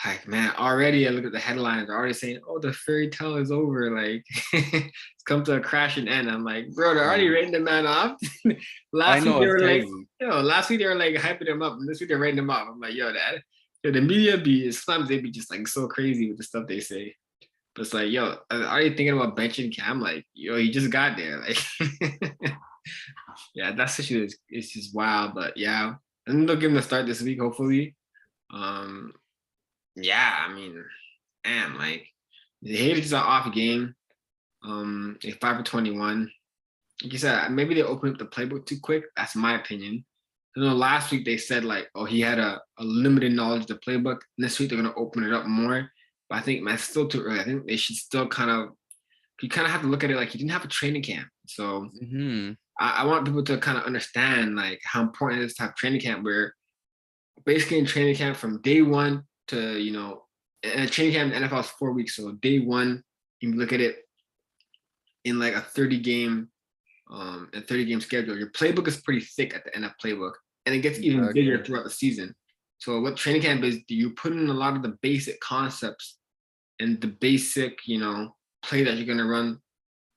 like, man, already I look at the headlines, they're already saying, oh, the fairy tale is over. Like, it's come to a crashing end. I'm like, bro, they're already Yeah. writing the man off. I last week know they it's were like, crazy. last week they were like hyping him up, and this week they're writing him off. I'm like, yo, that Yeah, the media be sometimes they be just like so crazy with the stuff they say. But it's like, yo, are you thinking about benching Cam? Like, yo, he just got there. Like, yeah, that situation is just wild. But yeah, and they'll give him a start this week, hopefully. Um, yeah, I mean, damn, like the haters are off game. They 5 for 21. Like you said, maybe they opened up the playbook too quick. That's my opinion. You know, last week they said like, oh, he had a limited knowledge of the playbook. This week they're gonna open it up more. But I think man, it's still too early. I think they should still kind of you kind of have to look at it like he didn't have a training camp. So Hmm. I want people to kind of understand like how important it is to have training camp where basically in training camp from day one to and training camp in the NFL is 4 weeks. So day one, you look at it in like a 30 game schedule. Your playbook is pretty thick at the end of playbook, and it gets even bigger Exactly. throughout the season. So what training camp is, you put in a lot of the basic concepts and the basic, play that you're gonna run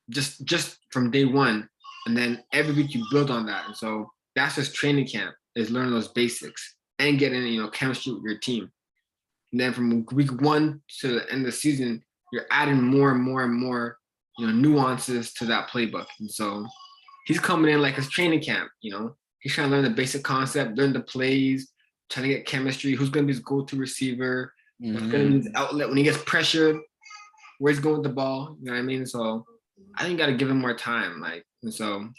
just from day one, and then every week you build on that. And so that's just training camp is learning those basics and getting chemistry with your team. And then from week one to the end of the season, you're adding more and more and more, nuances to that playbook. And so he's coming in like his training camp. He's trying to learn the basic concept, learn the plays, trying to get chemistry. Who's going to be his go-to receiver? What's going to be his outlet when he gets pressured? Where he's going with the ball? You know what I mean? So I think you got to give him more time. And so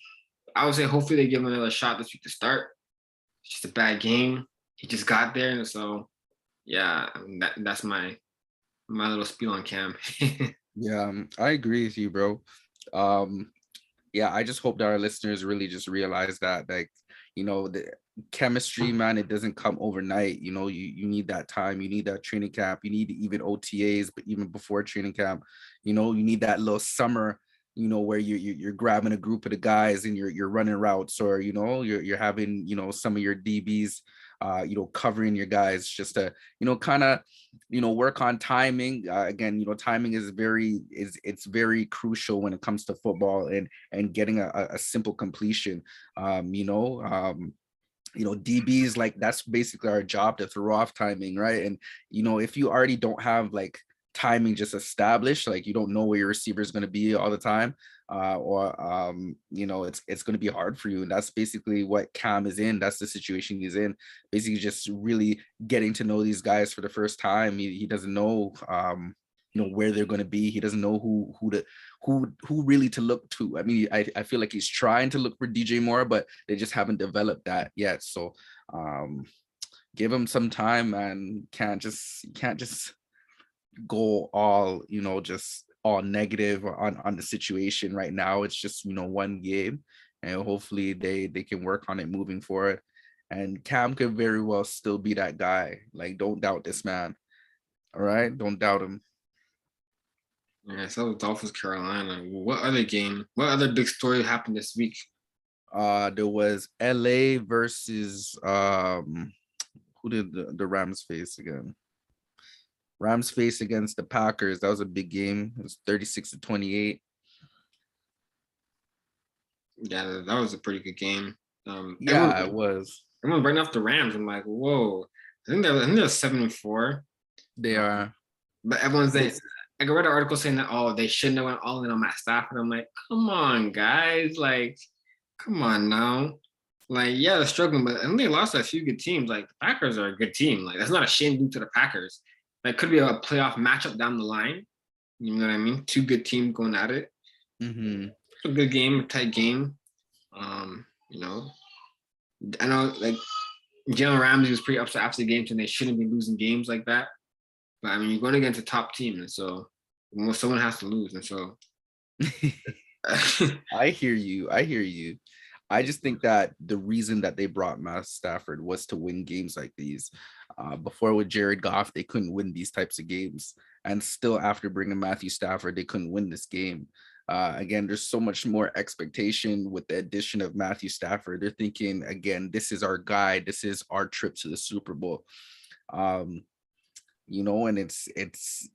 I would say hopefully they give him another shot this week to start. It's just a bad game. He just got there, and so yeah, I mean, that's my little spiel on Cam. Yeah, I agree with you, bro. Um, yeah, I just hope that our listeners really just realize that, like, the chemistry, man, it doesn't come overnight. You need that time, you need that training camp, you need even OTAs, but even before training camp, you need that little summer, where you're grabbing a group of the guys and you're running routes, or you're having some of your DBs covering your guys, just to kind of work on timing. Again, timing it's very crucial when it comes to football, and getting a simple completion. DBs, like, that's basically our job, to throw off timing, right? And if you already don't have like timing just established, like you don't know where your receiver is going to be all the time, or it's going to be hard for you. And that's basically what Cam is in. That's the situation he's in, basically just really getting to know these guys for the first time. He doesn't know where they're going to be. He doesn't know who really to look to. I mean, I feel like he's trying to look for DJ Moore, but they just haven't developed that yet. So give him some time, and you can't just go all just all negative on the situation right now. It's just one game, and hopefully they can work on it moving forward. And Cam could very well still be that guy. Like, don't doubt this man. All right, don't doubt him. Yeah, so Dolphins Carolina. What other game? What other big story happened this week? There was LA versus who did the Rams face again? Rams face against the Packers. That was a big game. It was 36-28. Yeah, that was a pretty good game. Yeah, it was. Everyone running off the Rams. I'm like, whoa. I think they're 7-4. They are. But everyone's saying, I read an article saying that, oh, they shouldn't have went all in on Matt Stafford. I'm like, come on, guys. Like, come on now. Like, yeah, they're struggling, but I think they lost to a few good teams. Like, the Packers are a good team. Like, that's not a shame due to the Packers. That could be a playoff matchup down the line. You know what I mean? Two good teams going at it. Mm-hmm. A good game, a tight game. Um, you know, I know like Jalen Ramsey was pretty upset after the game, and they shouldn't be losing games like that. But I mean, you're going against a top team, and so someone has to lose, and so. I hear you. I hear you. I just think that the reason that they brought Matt Stafford was to win games like these. Before, with Jared Goff, they couldn't win these types of games, and still after bringing Matthew Stafford, they couldn't win this game. Again, there's so much more expectation with the addition of Matthew Stafford. They're thinking, again, this is our guy. This is our trip to the Super Bowl. And it's.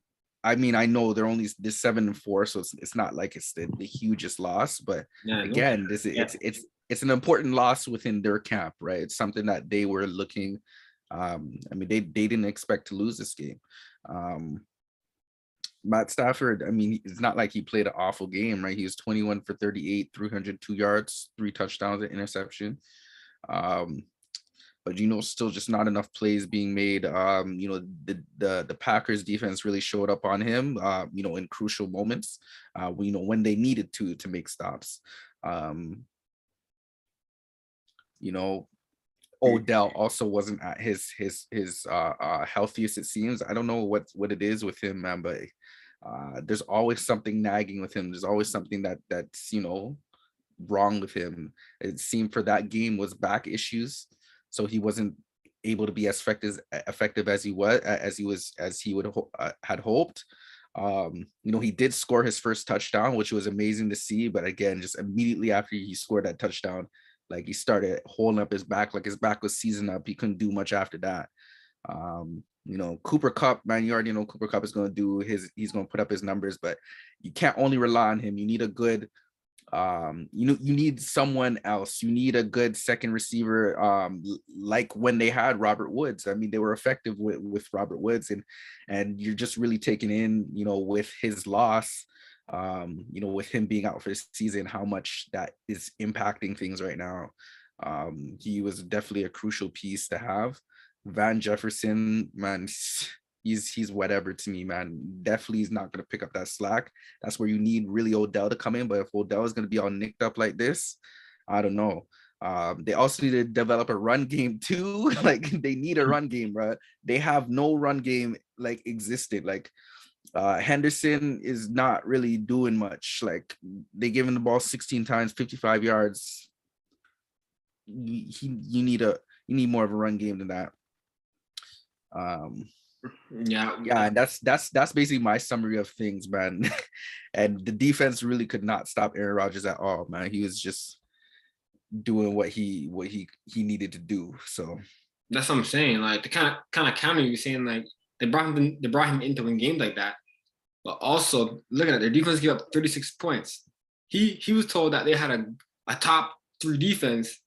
I mean, I know they're only this 7-4, so it's not like it's the hugest loss, but Yeah, again, it's an important loss within their camp, right? It's something that they were looking I mean, they didn't expect to lose this game. Matt Stafford, I mean, it's not like he played an awful game, right? He was 21 for 38, 302 yards, 3 touchdowns, an interception. Um, but still just not enough plays being made. The Packers defense really showed up on him, in crucial moments, when they needed to make stops. Um, you know, Odell also wasn't at his healthiest, it seems. I don't know what it is with him, man, but there's always something nagging with him. There's always something that's wrong with him. It seemed for that game was back issues, so he wasn't able to be as effective as he would had hoped. He did score his first touchdown, which was amazing to see. But again, just immediately after he scored that touchdown, like he started holding up his back, like his back was seizing up. He couldn't do much after that. Cooper Kupp, man, you already know Cooper Kupp is going to he's going to put up his numbers, but you can't only rely on him. You need a good, you need someone else. You need a good second receiver, like when they had Robert Woods. I mean, they were effective with Robert Woods, and you're just really taking in, with his loss, with him being out for the season, how much that is impacting things right now. He was definitely a crucial piece to have. Van Jefferson, man, he's whatever to me, man. Definitely he's not going to pick up that slack. That's where you need really Odell to come in. But if Odell is going to be all nicked up like this, I don't know. They also need to develop a run game too. Like they need a run game, bro. They have no run game like existed. Like Henderson is not really doing much. Like they give him the ball 16 times, 55 yards. You need more of a run game than that. Yeah, and that's basically my summary of things, man. And the defense really could not stop Aaron Rodgers at all, man. He was just doing what he needed to do. So that's what I'm saying. Like the kind of counter you're saying, like they brought him in to win games like that. But also look at it, their defense gave up 36 points. He was told that they had a top 3 defense.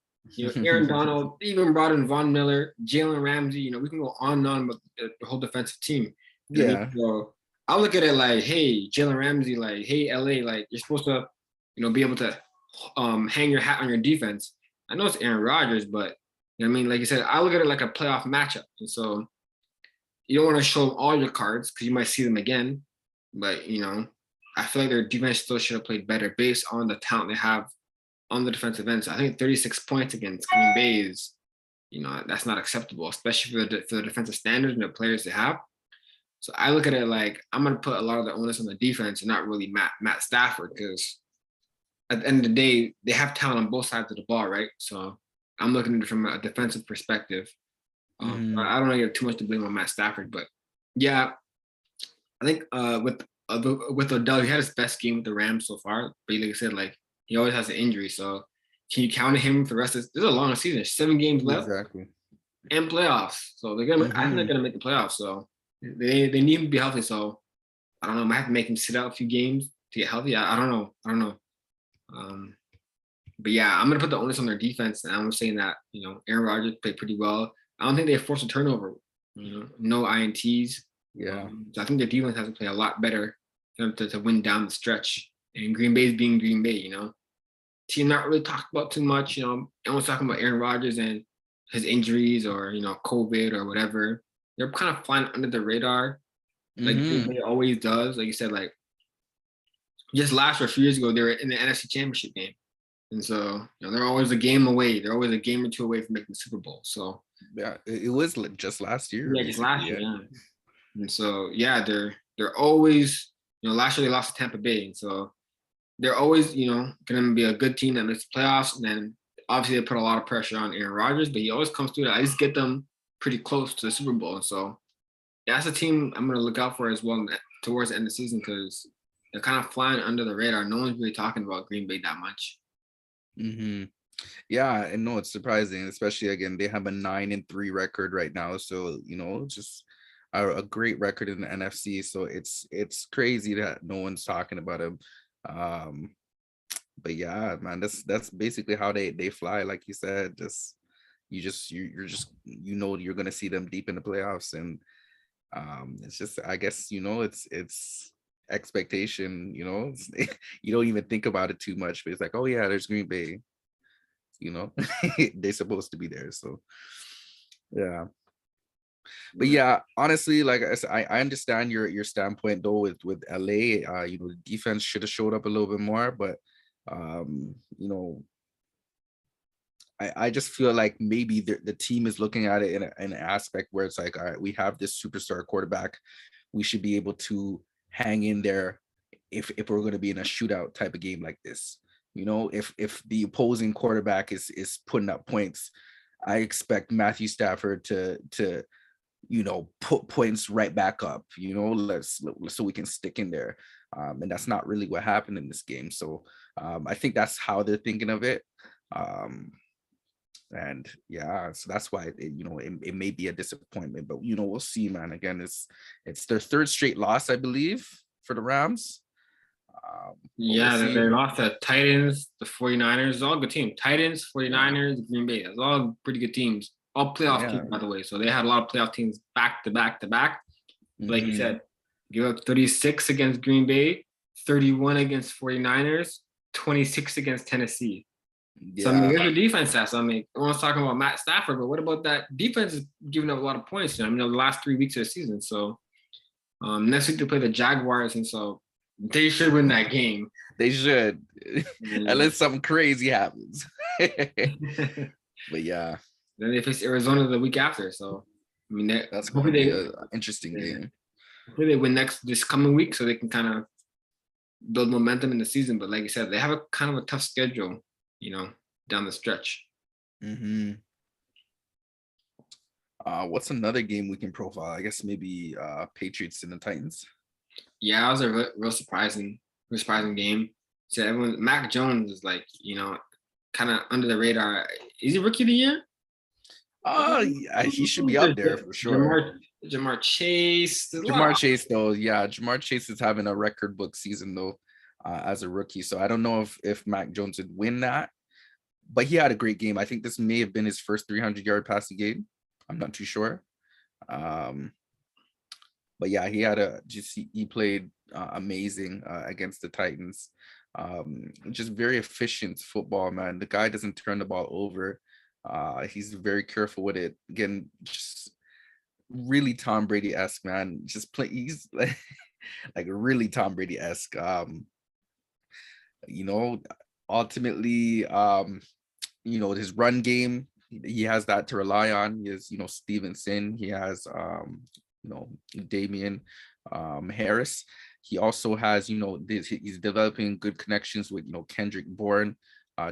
Aaron Donald, even brought in Von Miller, Jalen Ramsey. We can go on and on with the whole defensive team. Yeah. So I look at it like, hey, Jalen Ramsey, like, hey, LA, like you're supposed to, be able to hang your hat on your defense. I know it's Aaron Rodgers, but I mean, like you said, I look at it like a playoff matchup. And so you don't want to show all your cards because you might see them again. But I feel like their defense still should have played better based on the talent they have on the defensive end. So I think 36 points against Green Bay is, that's not acceptable, especially for the defensive standards and the players they have. So I look at it like I'm going to put a lot of the onus on the defense and not really Matt Stafford, because at the end of the day, they have talent on both sides of the ball, right? So I'm looking at it from a defensive perspective. I don't want to get too much to blame on Matt Stafford, but yeah, I think with Odell, he had his best game with the Rams so far. But like I said, like he always has an injury, so can you count him for the rest of this? This is a long season. There's 7 games left. Exactly. And playoffs. So they're gonna. I think they're gonna make the playoffs. So they need him to be healthy. So I don't know. I might have to make him sit out a few games to get healthy. I don't know. But yeah, I'm gonna put the onus on their defense, and I'm saying that Aaron Rodgers played pretty well. I don't think they forced a turnover. No INTs. Yeah. So I think their defense has to play a lot better to win down the stretch. And Green Bay is being Green Bay. Team not really talked about too much. Everyone's talking about Aaron Rodgers and his injuries or COVID or whatever. They're kind of flying under the radar, like Green Bay always does. Like you said, like just last year, a few years ago, they were in the NFC Championship game, and so they're always a game away. They're always a game or two away from making the Super Bowl. So yeah, it was just last year. Yeah, just last year. Yeah. And so yeah, they're always last year they lost to Tampa Bay, and so they're always going to be a good team that makes the playoffs. And then obviously they put a lot of pressure on Aaron Rodgers, but he always comes through to at least get them pretty close to the Super Bowl. And so yeah, that's a team I'm going to look out for as well towards the end of the season, because they're kind of flying under the radar. No one's really talking about Green Bay that much. Yeah, and no, it's surprising, especially again, they have a 9-3 record right now. So, just a great record in the NFC. So it's crazy that no one's talking about him. But yeah, man, that's basically how they fly, like you said, just you're just you're gonna see them deep in the playoffs, and it's just, I guess, it's expectation. You don't even think about it too much, but it's like, oh yeah, there's Green Bay. They're supposed to be there, so yeah. But yeah, honestly, like I said, I understand your standpoint though with LA. The defense should have showed up a little bit more, but um, you know, I just feel like maybe the team is looking at it in an aspect where it's like, all right, we have this superstar quarterback, we should be able to hang in there if we're going to be in a shootout type of game like this. If the opposing quarterback is putting up points, I expect Matthew Stafford to put points right back up. Let's so we can stick in there. And that's not really what happened in this game. So I think that's how they're thinking of it. And yeah, so that's why it may be a disappointment, but we'll see, man. Again, it's their third straight loss, I believe, for the Rams. Yeah, they lost to Titans, the 49ers. It's all good teams. Titans, 49ers, Green Bay. It's all pretty good teams. All playoff teams, by the way. So they had a lot of playoff teams back to back to back. Like you said, give up 36 against Green Bay, 31 against 49ers, 26 against Tennessee. Yeah. So I mean, there's a defense stats. So, I mean, everyone's talking about Matt Stafford, but what about that defense is giving up a lot of points? The last 3 weeks of the season. So next week they play the Jaguars, and so they should win that game. They should, unless something crazy happens. But yeah, then they face Arizona the week after. So I mean, that's going to be an interesting game. Hopefully they win this coming week, so they can kind of build momentum in the season. But like you said, they have a kind of a tough schedule, down the stretch. What's another game we can profile? I guess maybe Patriots and the Titans. Yeah, it was a real surprising game. So everyone, Mac Jones is like, kind of under the radar. Is he rookie of the year? Yeah, he should be up there for sure. Ja'Marr Chase. Ja'Marr Chase, though, yeah, Ja'Marr Chase is having a record book season though, as a rookie. So I don't know if Mac Jones would win that, but he had a great game. I think this may have been his first 300-yard passing game. I'm not too sure. But yeah, he played amazing against the Titans. Just very efficient football, man. The guy doesn't turn the ball over. He's very careful with it. Again, just really Tom Brady-esque, man. He's like really Tom Brady-esque. Ultimately, his run game, he has that to rely on. He has, Stevenson. He has, Damian Harris. He also has, he's developing good connections with, Kendrick Bourne,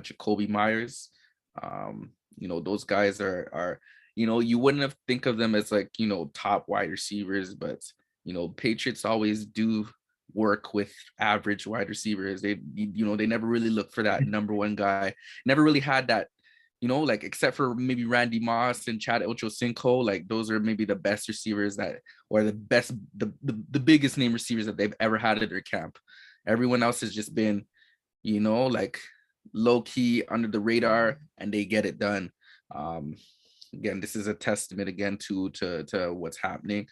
Jacoby Myers. Those guys are, you wouldn't have think of them as like, top wide receivers, but, Patriots always do work with average wide receivers. They never really look for that number one guy. Never really had that, like except for maybe Randy Moss and Chad Ochocinco, like those are maybe the best receivers or the biggest name receivers that they've ever had at their camp. Everyone else has just been, like low key under the radar, and they get it done. Again, this is a testament again to what's happening.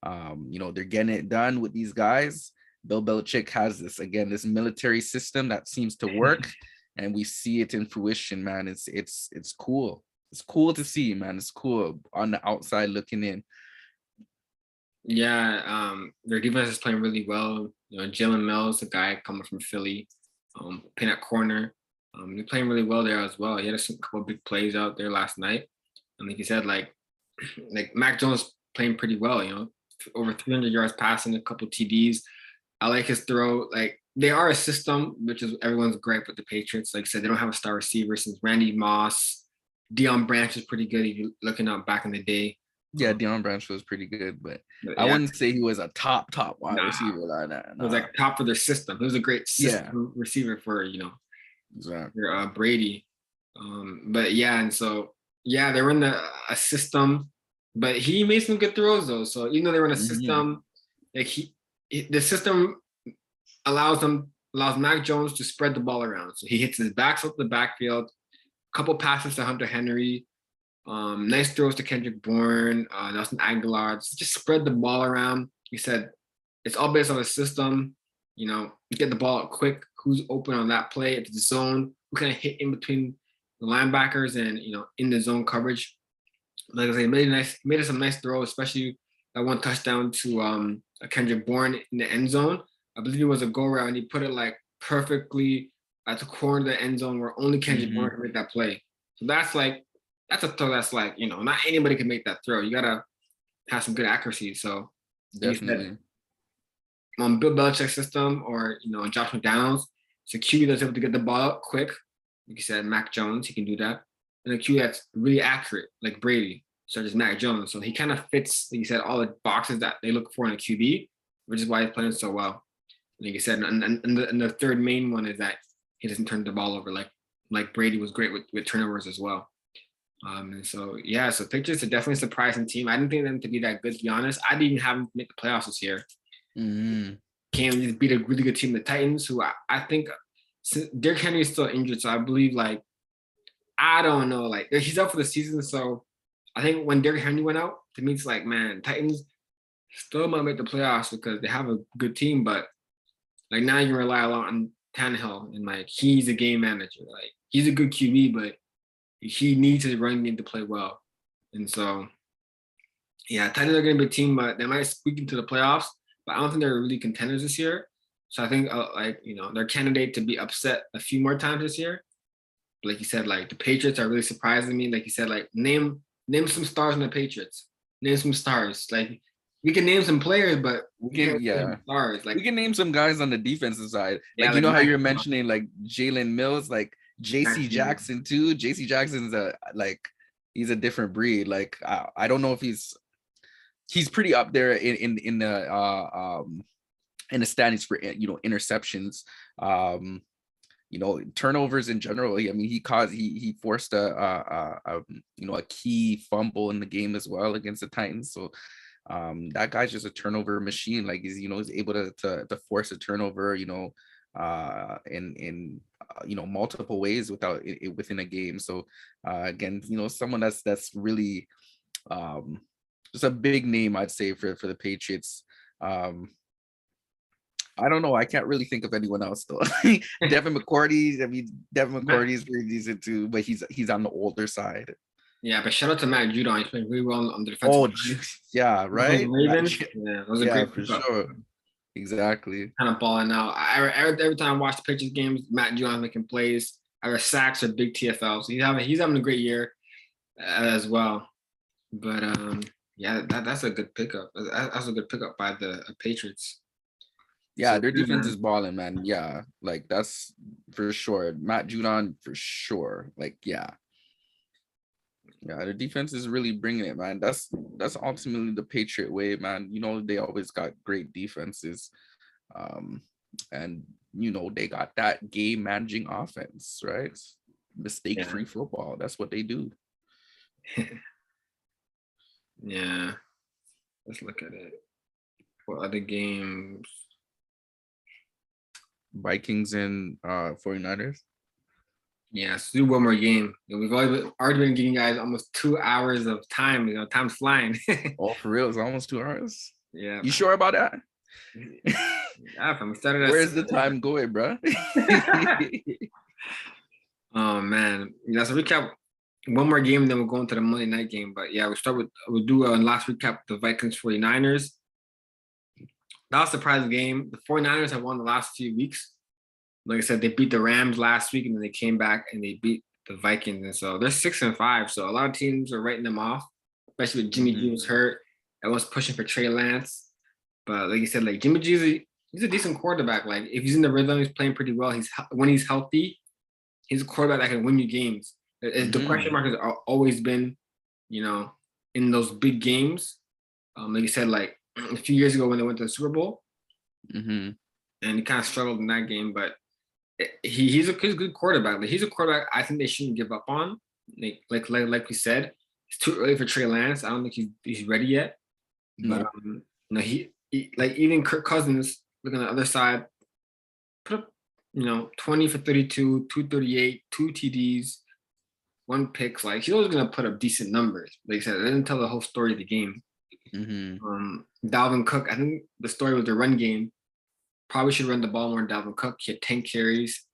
They're getting it done with these guys. Bill Belichick has this military system that seems to work. And we see it in fruition, man. It's cool. It's cool to see, man. It's cool on the outside looking in. Yeah, their defense is playing really well. Jalen Mills, a guy coming from Philly, playing at corner. They're playing really well there as well. He had a couple of big plays out there last night. And like you said, like Mac Jones playing pretty well. Over 300 yards passing, a couple TDs. I like his throw. Like, they are a system, which is everyone's gripe with the Patriots. Like I said, they don't have a star receiver since Randy Moss. Deion Branch is pretty good if you're looking up back in the day. Yeah, Deion Branch was pretty good, but I wouldn't say he was a top wide receiver like that. It was like top for their system. He was a great system receiver for, exactly. for Brady. But yeah, and so they were in a system, but he made some good throws though. So even though they were in a system, like the system allows Mac Jones to spread the ball around. So he hits his backs up the backfield, a couple passes to Hunter Henry. Nice throws to Kendrick Bourne, Nelson Aguilar. Just spread the ball around. He said it's all based on the system. You know, get the ball out quick. Who's open on that play? If it's the zone, who can hit in between the linebackers and in the zone coverage. Like I said, made us some nice throws, especially that one touchdown to Kendrick Bourne in the end zone. I believe it was a go route, and he put it like perfectly at the corner of the end zone where only Kendrick Bourne can make that play. So that's a throw that's like, not anybody can make that throw. You gotta have some good accuracy. So Definitely. on Bill Belichick's system or Josh McDaniels, it's a QB that's able to get the ball out quick. Like you said, Mac Jones, he can do that. And a QB that's really accurate, like Brady, such as Mac Jones. So he kind of fits, like you said, all the boxes that they look for in a QB, which is why he's playing so well. Like you said, and the third main one is that he doesn't turn the ball over like Brady was great with turnovers as well. And so so Patriots are definitely a surprising team. I didn't think them to be that good, to be honest. I didn't even have them make the playoffs this year. Cam just beat a really good team, the Titans, who I think Derrick Henry is still injured, so I believe I don't know, he's out for the season. So I think when Derrick Henry went out, to me it's like, man, Titans still might make the playoffs because they have a good team, but now you can rely a lot on Tannehill, and he's a game manager. He's a good QB, but he needs his running game to play well. And so, Titans are going to be a team, but they might squeak into the playoffs, but I don't think they're really contenders this year. So I think, they're candidate to be upset a few more times this year. Like you said, the Patriots are really surprising me. Like you said, name some stars in the Patriots. Name some stars. We can name some players, but we can stars. We can name some guys on the defensive side. How you're mentioning Jalen Mills, JC Jackson too. JC Jackson's he's a different breed. I don't know if he's pretty up there in the standings for interceptions. Turnovers in general. I mean, he forced a key fumble in the game as well against the Titans. So that guy's just a turnover machine. He's able to force a turnover, in multiple ways within a game. So again, someone that's really just a big name, I'd say, for the Patriots. I don't know. I can't really think of anyone else though. Devin McCourty. I mean, Devin McCourty is pretty decent too, but he's on the older side. Yeah, but shout out to Matt Judon. He's playing really well on the defensive line. Yeah, right. Ravens. Yeah, that was a great for sure. Exactly. Kind of balling out. Every time I watch the Patriots games, Matt Judon making plays, either sacks or big TFL. So he's having a great year as well. But that's a good pickup. That's a good pickup by the Patriots. Yeah, their defense is balling, man. Yeah, that's for sure. Matt Judon for sure. Yeah, the defense is really bringing it, man. That's ultimately the Patriot way, man. They always got great defenses, and they got that game managing offense, right? Mistake-free football. That's what they do. Yeah, let's look at it. What other games? Vikings and 49ers. Yeah, let's do one more game. We've already been giving you guys almost 2 hours of time. Time's flying. Oh, for real? It's almost 2 hours? Yeah. You sure about that? Yeah, from started. Where's the time going, bro? Oh man, so recap one more game, then we'll go into the Monday night game. But yeah, we'll do a last recap the Vikings 49ers. That was a surprising game. The 49ers have won the last few weeks. Like I said, they beat the Rams last week, and then they came back and they beat the Vikings. And so they're 6-5. So a lot of teams are writing them off, especially with Jimmy G was hurt. Everyone's pushing for Trey Lance. But like you said, Jimmy G, he's a decent quarterback. If he's in the rhythm, he's playing pretty well. When he's healthy, he's a quarterback that can win you games. The question mark has always been, in those big games. Like you said, a few years ago when they went to the Super Bowl, and he kind of struggled in that game. But he's a good quarterback. He's a quarterback I think they shouldn't give up on. Like we said, it's too early for Trey Lance. I don't think he's ready yet. But he even Kirk Cousins, look on the other side, put up 20 for 32, 238, 2 TDs, one picks. Like he's always gonna put up decent numbers. Like I said, it didn't tell the whole story of the game. Mm-hmm. Dalvin Cook, I think the story was the run game. Probably should run the ball more than Dalvin Cook. He had 10 carries.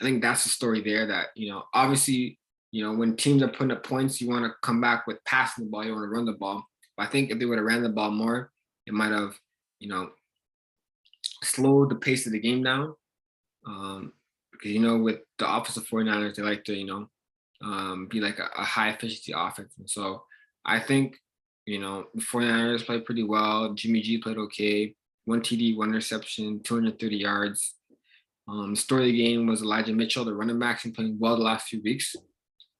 I think that's the story there that, obviously, when teams are putting up points, you want to come back with passing the ball. You want to run the ball. But I think if they would have ran the ball more, it might have, slowed the pace of the game down. Because, with the offensive 49ers, they like to, be like a high efficiency offense. And so I think, the 49ers played pretty well. Jimmy G played okay. 1 TD, 1 interception, 230 yards. The story of the game was Elijah Mitchell, the running back's been playing well the last few weeks.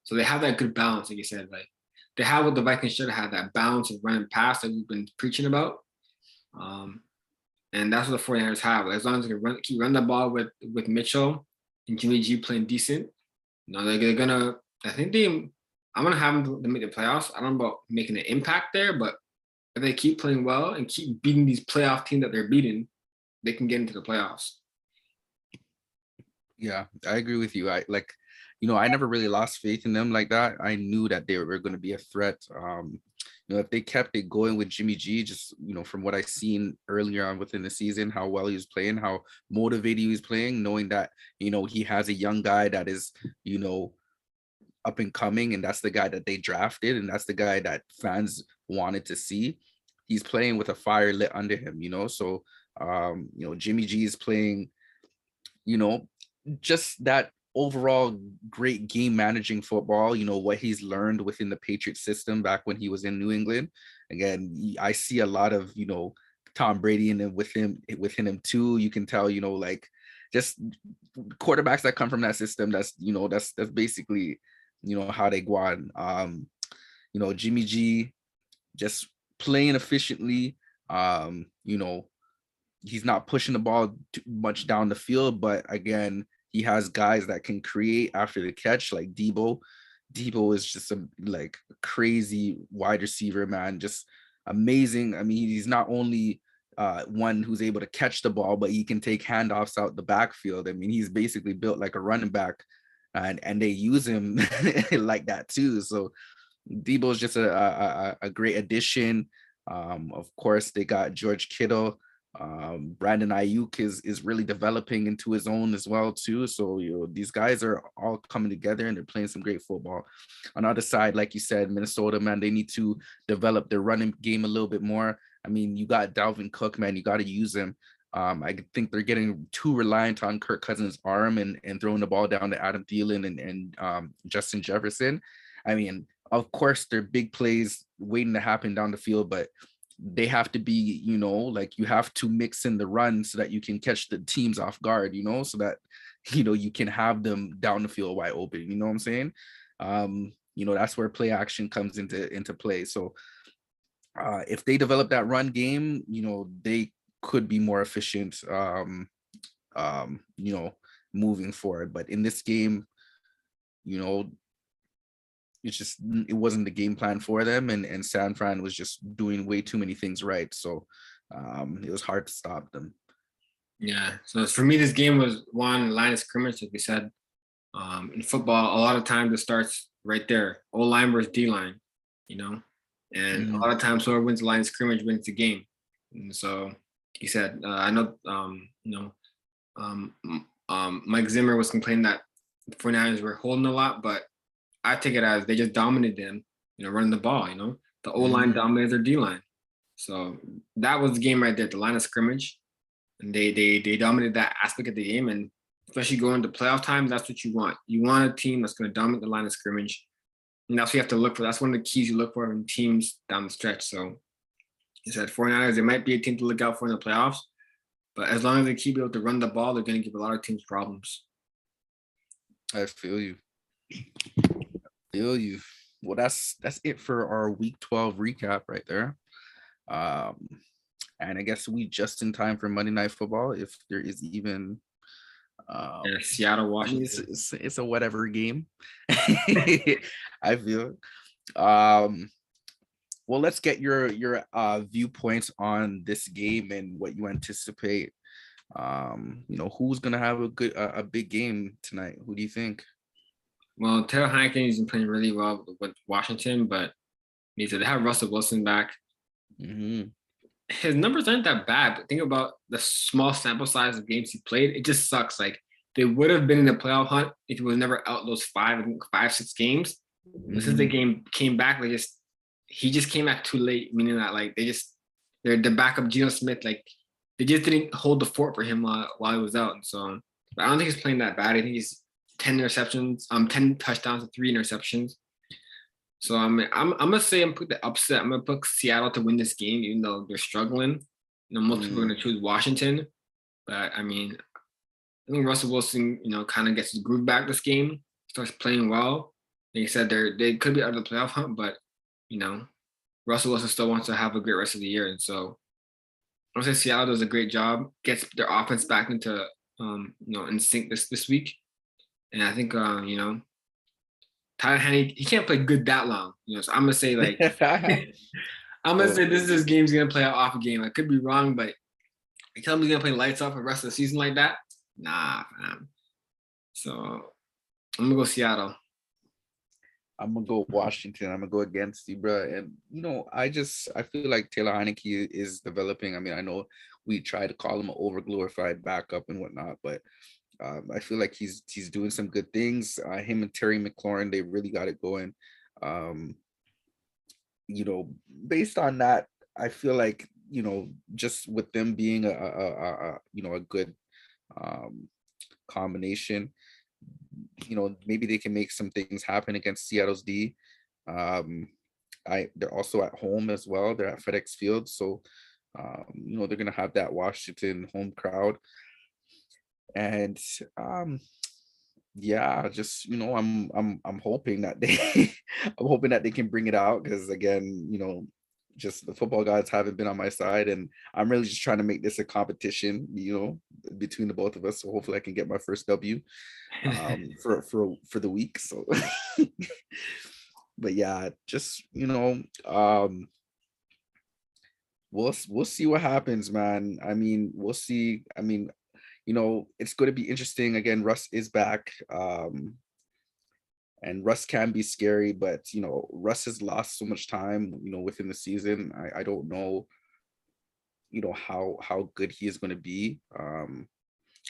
So they have that good balance, like you said. Like they have what the Vikings should have had, that balance of running pass that we've been preaching about. And that's what the 49ers have. As long as they can keep running the ball with Mitchell and Jimmy G playing decent, they're gonna. I'm gonna have them to make the playoffs. I don't know about making an impact there, but if they keep playing well and keep beating these playoff teams that they're beating, they can get into the playoffs. Yeah, I agree with you. I never really lost faith in them like that. I knew that they were going to be a threat. If they kept it going with Jimmy G, just, from what I seen earlier on within the season, how well he was playing, how motivated he was playing, knowing that, he has a young guy that is, up and coming, and that's the guy that they drafted, and that's the guy that fans wanted to see. He's playing with a fire lit under him, so Jimmy G is playing, just that overall great game managing football, what he's learned within the Patriot system back when he was in New England. Again, I see a lot of, Tom Brady and within him too. You can tell, like just quarterbacks that come from that system. That's basically, how they go on. Jimmy G just playing efficiently. He's not pushing the ball too much down the field, but again, he has guys that can create after the catch, like Debo. Debo is just a crazy wide receiver, man, just amazing. I mean, he's not only one who's able to catch the ball, but he can take handoffs out the backfield. I mean, he's basically built like a running back, and they use him like that too. So Debo is just a great addition. Of course, they got George Kittle. Brandon Ayuk is really developing into his own as well too. So these guys are all coming together and they're playing some great football. On the other side, like you said, Minnesota, man, they need to develop their running game a little bit more. I mean, you got Dalvin Cook, man, you got to use him. I think they're getting too reliant on Kirk Cousins' arm and throwing the ball down to Adam Thielen and Justin Jefferson. I mean, of course, they're big plays waiting to happen down the field, but they have to be, you have to mix in the run so that you can catch the teams off guard, so that, you can have them down the field wide open. You know what I'm saying? That's where play action comes into play. So if they develop that run game, they could be more efficient, moving forward. But in this game, it wasn't the game plan for them, and San Fran was just doing way too many things right. So it was hard to stop them. Yeah. So for me, this game was one line of scrimmage, like we said. In football, a lot of times it starts right there. O-line versus D-line, and a lot of times whoever wins the line of scrimmage wins the game. And so he said, I know, Mike Zimmer was complaining that the 49ers were holding a lot, but I take it as they just dominated them, running the ball, the O-line dominated their D-line. So that was the game right there, the line of scrimmage. And they dominated that aspect of the game. And especially going to playoff time, that's what you want. You want a team that's going to dominate the line of scrimmage. And that's what you have to look for. That's one of the keys you look for in teams down the stretch. So he said 49ers, they might be a team to look out for in the playoffs. But as long as they keep able to run the ball, they're going to give a lot of teams problems. I feel you. Well, that's it for our week 12 recap right there. And I guess we just in time for Monday Night Football, if there is even Seattle, Washington. I mean, it's a whatever game. I feel. Well, let's get your viewpoints on this game and what you anticipate. Who's gonna have a big game tonight? Who do you think? Well, Taylor Heineken has been playing really well with Washington, but they have Russell Wilson back. Mhm. His numbers aren't that bad, but think about the small sample size of games he played. It just sucks. Like they would have been in the playoff hunt if he was never out those 6 games. But since the Mhm. game came back, he just came back too late, meaning that like they're the backup Geno Smith, like they just didn't hold the fort for him while he was out. And so but I don't think he's playing that bad. I think he's 10 interceptions, 10 touchdowns and 3 interceptions. So I'm gonna say I'm put the upset. I'm gonna put Seattle to win this game, even though they're struggling. Most people are Mm. gonna choose Washington, but I mean, I think Russell Wilson, kind of gets his groove back this game, starts playing well. Like I said, they could be out of the playoff hunt, but you know, Russell Wilson still wants to have a great rest of the year, and so I say Seattle does a great job, gets their offense back into in sync this week, and I think Tyler Henry, he can't play good that long, So I'm gonna say like I'm gonna say this game's gonna play off a game. I could be wrong, but you tell me he's gonna play lights off for the rest of the season like that? Nah, fam. So I'm gonna go Seattle. I'm gonna go Washington. I'm gonna go against you, bro. And I feel like Taylor Heineke is developing. I mean, I know we try to call him an overglorified backup and whatnot, but I feel like he's doing some good things. Him and Terry McLaurin, they really got it going. Um, Based on that, I feel like just with them being a good um, combination, maybe they can make some things happen against Seattle's D. Um, they're also at home as well. They're at FedEx Field, so they're gonna have that Washington home crowd, and yeah, just I'm hoping that they I'm hoping that they can bring it out because again, just the football gods haven't been on my side, and I'm really just trying to make this a competition, between the both of us. So hopefully I can get my first W for the week. So but yeah, just we'll see what happens, man. I mean, we'll see. I mean, it's going to be interesting. Again, Russ is back. And Russ can be scary, but Russ has lost so much time, within the season. I don't know, how good he is going to be. I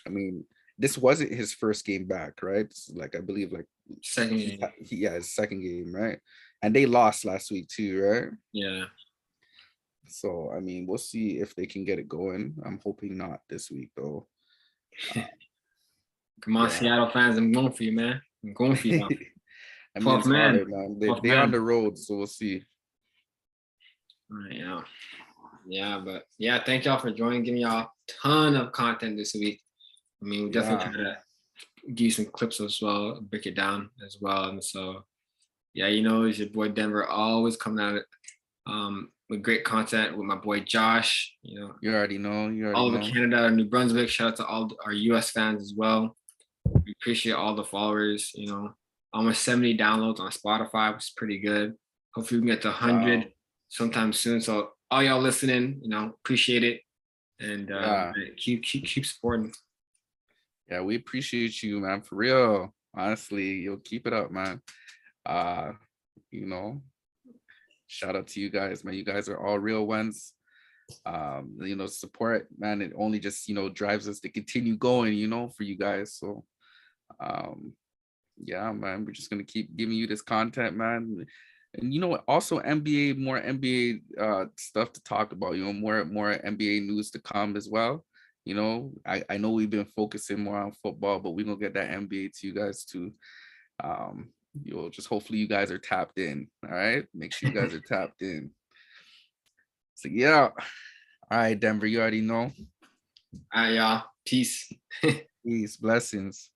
mean, this wasn't his first game back, right? Like I believe, like Second game. his second game, right? And they lost last week too, right? Yeah. So I mean, we'll see if they can get it going. I'm hoping not this week though. Come on, Yeah. Seattle fans, I'm going for you, man. I'm going for you. I mean, 12th it's man. hard, man. 12th They're on man. the road, so we'll see. Right, yeah. Yeah, but yeah, thank y'all for joining. Giving y'all a ton of content this week. I mean, we definitely Yeah. try to give you some clips as well, break it down as well. And so, yeah, it's your boy Denver always coming at it with great content with my boy Josh. You already know. You already All over know. Canada, New Brunswick. Shout out to all our US fans as well. We appreciate all the followers, almost 70 downloads on Spotify, which is pretty good. Hopefully we can get to Wow. 100 sometime soon. So all y'all listening, appreciate it. And Yeah. keep supporting. Yeah, we appreciate you, man. For real. Honestly, you'll keep it up, man. Uh, you know, shout out to you guys, man. You guys are all real ones. Support, man, it only just, drives us to continue going, for you guys. So um yeah, man, we're just gonna keep giving you this content, man. And also NBA, more NBA stuff to talk about, more NBA news to come as well. I know we've been focusing more on football, but we're gonna get that NBA to you guys too. You'll just hopefully you guys are tapped in. All right. Make sure you guys are tapped in. So yeah. All right, Denver, you already know. All right, y'all. Peace. Peace, blessings.